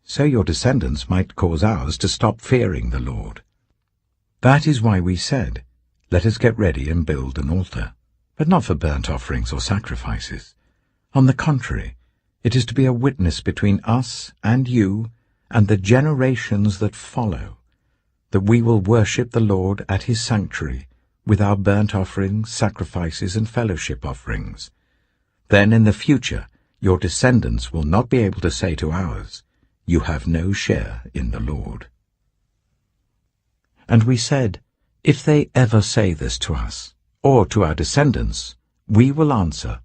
So your descendants might cause ours to stop fearing the Lord. That is why we said, 'Let us get ready and build an altar,' but not for burnt offerings or sacrifices. On the contrary, it is to be a witness between us and you and the generations that follow, that we will worship the Lord at His sanctuary with our burnt offerings, sacrifices, and fellowship offerings. Then in the future your descendants will not be able to say to ours, 'You have no share in the Lord.'" And we said, "If they ever say this to us, or to our descendants, we will answer,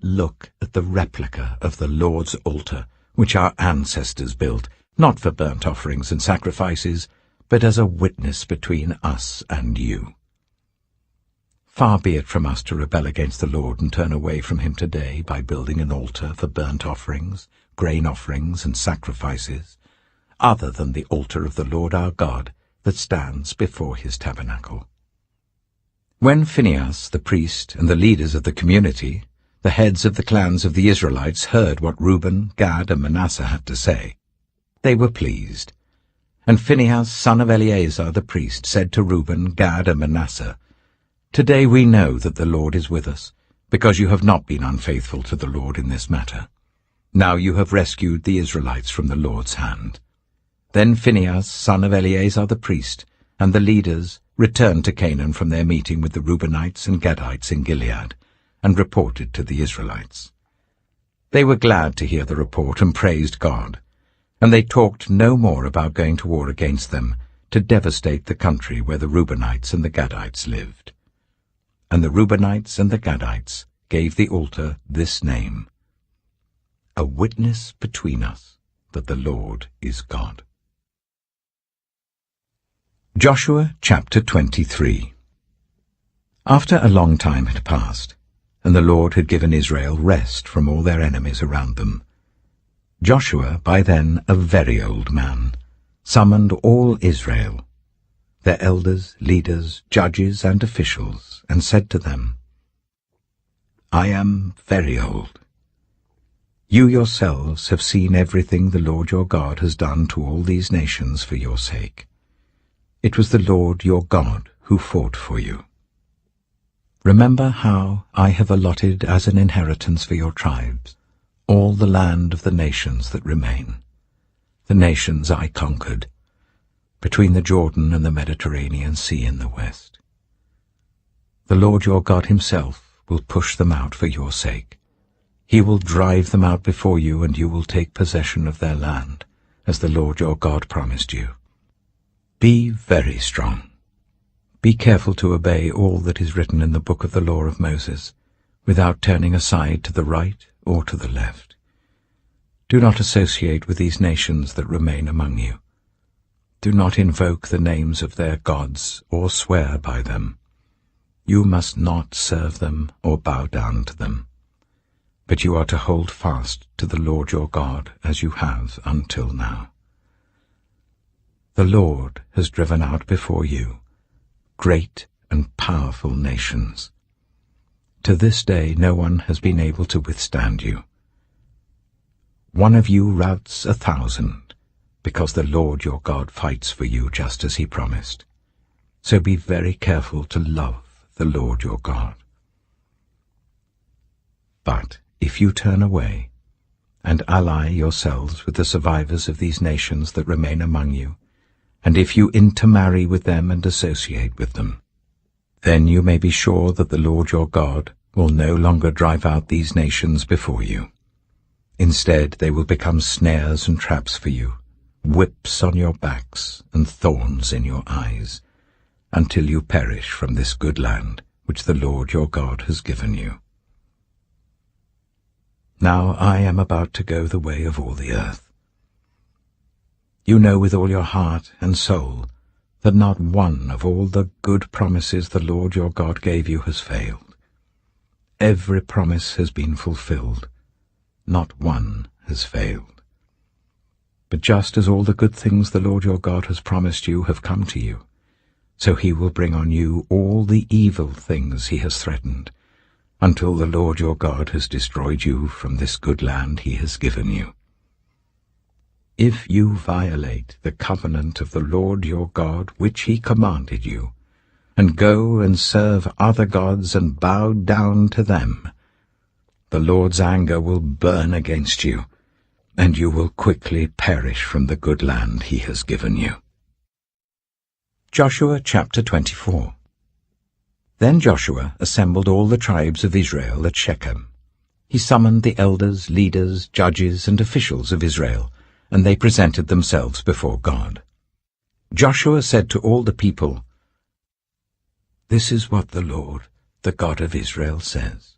'Look at the replica of the Lord's altar, which our ancestors built, not for burnt offerings and sacrifices, but as a witness between us and you.' Far be it from us to rebel against the Lord and turn away from Him today by building an altar for burnt offerings, grain offerings, and sacrifices, other than the altar of the Lord our God that stands before His tabernacle." When Phinehas the priest and the leaders of the community, the heads of the clans of the Israelites, heard what Reuben, Gad, and Manasseh had to say, they were pleased. And Phinehas, son of Eleazar the priest, said to Reuben, Gad, and Manasseh, "Today we know that the Lord is with us, because you have not been unfaithful to the Lord in this matter. Now you have rescued the Israelites from the Lord's hand." Then Phinehas, son of Eleazar the priest, and the leaders returned to Canaan from their meeting with the Reubenites and Gadites in Gilead, and reported to the Israelites. They were glad to hear the report and praised God, and they talked no more about going to war against them to devastate the country where the Reubenites and the Gadites lived. And the Reubenites and the Gadites gave the altar this name: "A witness between us that the Lord is God." Joshua chapter 23. After a long time had passed, and the Lord had given Israel rest from all their enemies around them, Joshua, by then a very old man, summoned all Israel, their elders, leaders, judges, and officials, and said to them, "I am very old. You yourselves have seen everything the Lord your God has done to all these nations for your sake. It was the Lord your God who fought for you. Remember how I have allotted as an inheritance for your tribes all the land of the nations that remain, the nations I conquered, between the Jordan and the Mediterranean Sea in the west. The Lord your God Himself will push them out for your sake. He will drive them out before you, and you will take possession of their land, as the Lord your God promised you. Be very strong. Be careful to obey all that is written in the book of the law of Moses, without turning aside to the right or to the left. Do not associate with these nations that remain among you. Do not invoke the names of their gods or swear by them. You must not serve them or bow down to them. But you are to hold fast to the Lord your God as you have until now. The Lord has driven out before you great and powerful nations. To this day no one has been able to withstand you. One of you routs 1,000, because the Lord your God fights for you just as He promised. So be very careful to love the Lord your God. But if you turn away and ally yourselves with the survivors of these nations that remain among you, and if you intermarry with them and associate with them, then you may be sure that the Lord your God will no longer drive out these nations before you. Instead, they will become snares and traps for you, whips on your backs and thorns in your eyes, until you perish from this good land which the Lord your God has given you. Now I am about to go the way of all the earth. You know with all your heart and soul that not one of all the good promises the Lord your God gave you has failed. Every promise has been fulfilled. Not one has failed. But just as all the good things the Lord your God has promised you have come to you, so he will bring on you all the evil things he has threatened, until the Lord your God has destroyed you from this good land he has given you. If you violate the covenant of the Lord your God which he commanded you, and go and serve other gods and bow down to them, the Lord's anger will burn against you, and you will quickly perish from the good land he has given you. Joshua chapter 24. Then Joshua assembled all the tribes of Israel at Shechem. He summoned the elders, leaders, judges, and officials of Israel, and they presented themselves before God. Joshua said to all the people, "This is what the Lord, the God of Israel, says.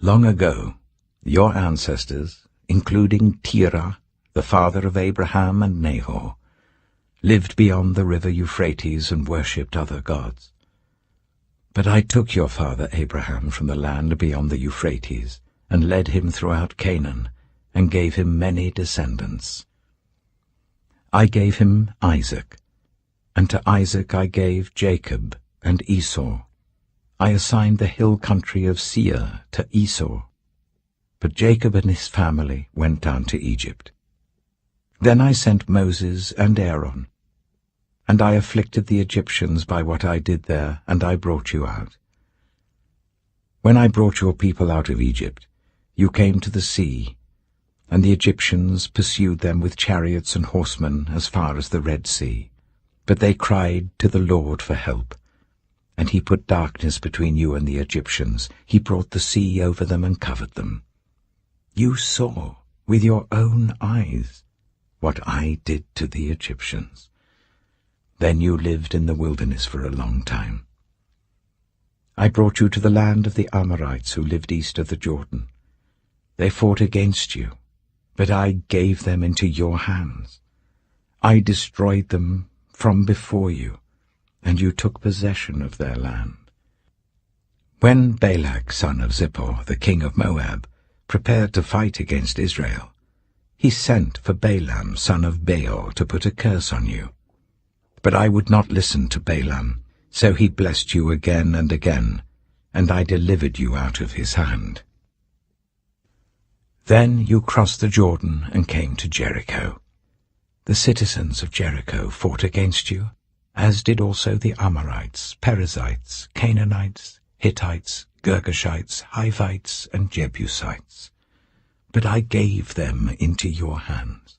Long ago, your ancestors, including Terah, the father of Abraham and Nahor, lived beyond the river Euphrates and worshipped other gods. But I took your father Abraham from the land beyond the Euphrates and led him throughout Canaan and gave him many descendants. I gave him Isaac, and to Isaac I gave Jacob and Esau. I assigned the hill country of Seir to Esau, but Jacob and his family went down to Egypt. Then I sent Moses and Aaron, and I afflicted the Egyptians by what I did there, and I brought you out. When I brought your people out of Egypt, you came to the sea, and the Egyptians pursued them with chariots and horsemen as far as the Red Sea. But they cried to the Lord for help, and he put darkness between you and the Egyptians. He brought the sea over them and covered them. You saw with your own eyes what I did to the Egyptians. Then you lived in the wilderness for a long time. I brought you to the land of the Amorites who lived east of the Jordan. They fought against you, but I gave them into your hands. I destroyed them from before you, and you took possession of their land. When Balak, son of Zippor, the king of Moab, prepared to fight against Israel, he sent for Balaam, son of Beor, to put a curse on you. But I would not listen to Balaam, so he blessed you again and again, and I delivered you out of his hand. Then you crossed the Jordan and came to Jericho. The citizens of Jericho fought against you, as did also the Amorites, Perizzites, Canaanites, Hittites, Girgashites, Hivites, and Jebusites. But I gave them into your hands.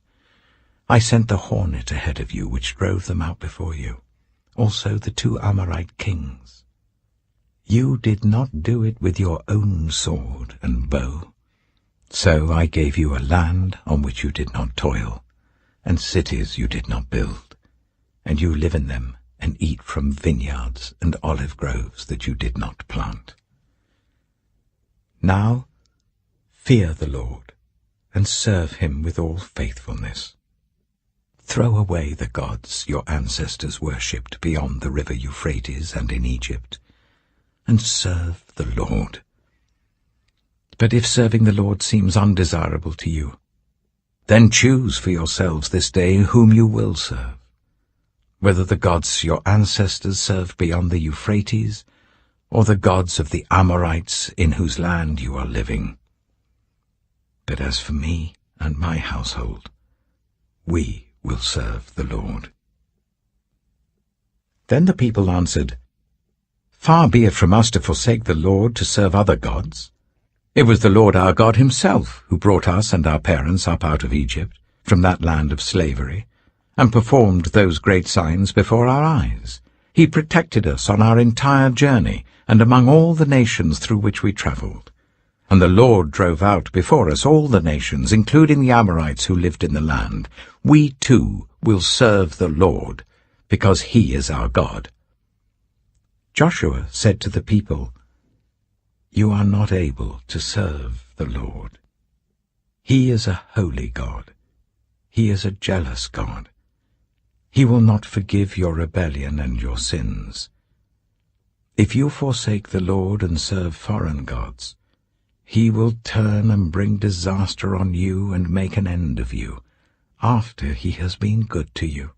I sent the hornet ahead of you, which drove them out before you, also the 2 Amorite kings. You did not do it with your own sword and bow. So I gave you a land on which you did not toil, and cities you did not build, and you live in them and eat from vineyards and olive groves that you did not plant. Now fear the Lord, and serve him with all faithfulness. Throw away the gods your ancestors worshipped beyond the river Euphrates and in Egypt, and serve the Lord. But if serving the Lord seems undesirable to you, then choose for yourselves this day whom you will serve, whether the gods your ancestors served beyond the Euphrates, or the gods of the Amorites in whose land you are living. But as for me and my household, we will serve the Lord." Then the people answered, "Far be it from us to forsake the Lord to serve other gods. It was the Lord our God himself who brought us and our parents up out of Egypt, from that land of slavery, and performed those great signs before our eyes. He protected us on our entire journey and among all the nations through which we traveled. And the Lord drove out before us all the nations, including the Amorites who lived in the land. We too will serve the Lord, because he is our God. Joshua said to the people, "You are not able to serve the Lord. He is a holy God. He is a jealous God. He will not forgive your rebellion and your sins. If you forsake the Lord and serve foreign gods, he will turn and bring disaster on you and make an end of you, after he has been good to you."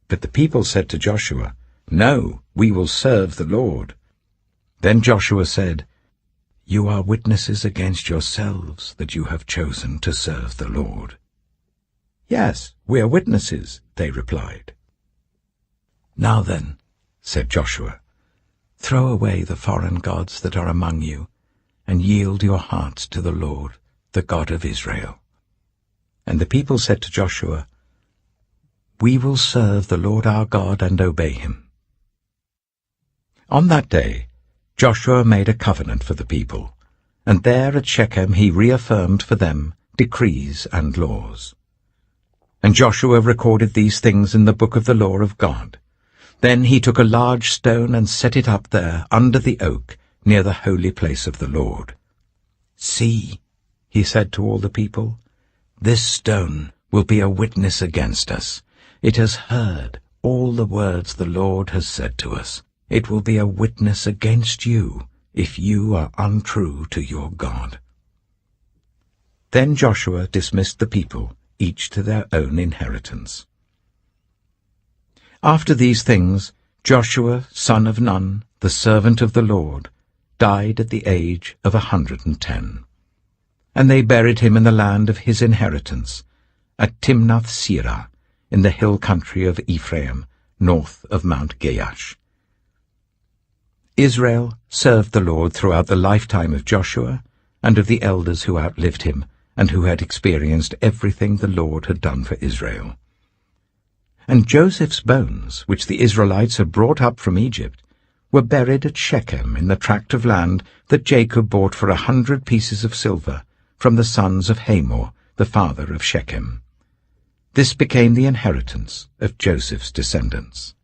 But the people said to Joshua, "No, we will serve the Lord." Then Joshua said, "You are witnesses against yourselves that you have chosen to serve the Lord." "Yes, we are witnesses," they replied. "Now then," said Joshua, "throw away the foreign gods that are among you, and yield your hearts to the Lord, the God of Israel." And the people said to Joshua, "We will serve the Lord our God and obey him." On that day Joshua made a covenant for the people, and there at Shechem he reaffirmed for them decrees and laws. And Joshua recorded these things in the book of the law of God. Then he took a large stone and set it up there under the oak near the holy place of the Lord. "See," he said to all the people, "this stone will be a witness against us. It has heard all the words the Lord has said to us. It will be a witness against you if you are untrue to your God." Then Joshua dismissed the people, each to their own inheritance. After these things, Joshua, son of Nun, the servant of the Lord, died at the age of 110. And they buried him in the land of his inheritance, at Timnath-Serah, in the hill country of Ephraim, north of Mount Gaash. Israel served the Lord throughout the lifetime of Joshua and of the elders who outlived him and who had experienced everything the Lord had done for Israel. And Joseph's bones, which the Israelites had brought up from Egypt, were buried at Shechem in the tract of land that Jacob bought for 100 pieces of silver from the sons of Hamor, the father of Shechem. This became the inheritance of Joseph's descendants.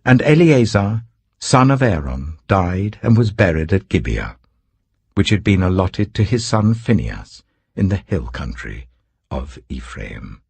And Eleazar, son of Aaron, died and was buried at Gibeah, which had been allotted to his son Phinehas in the hill country of Ephraim.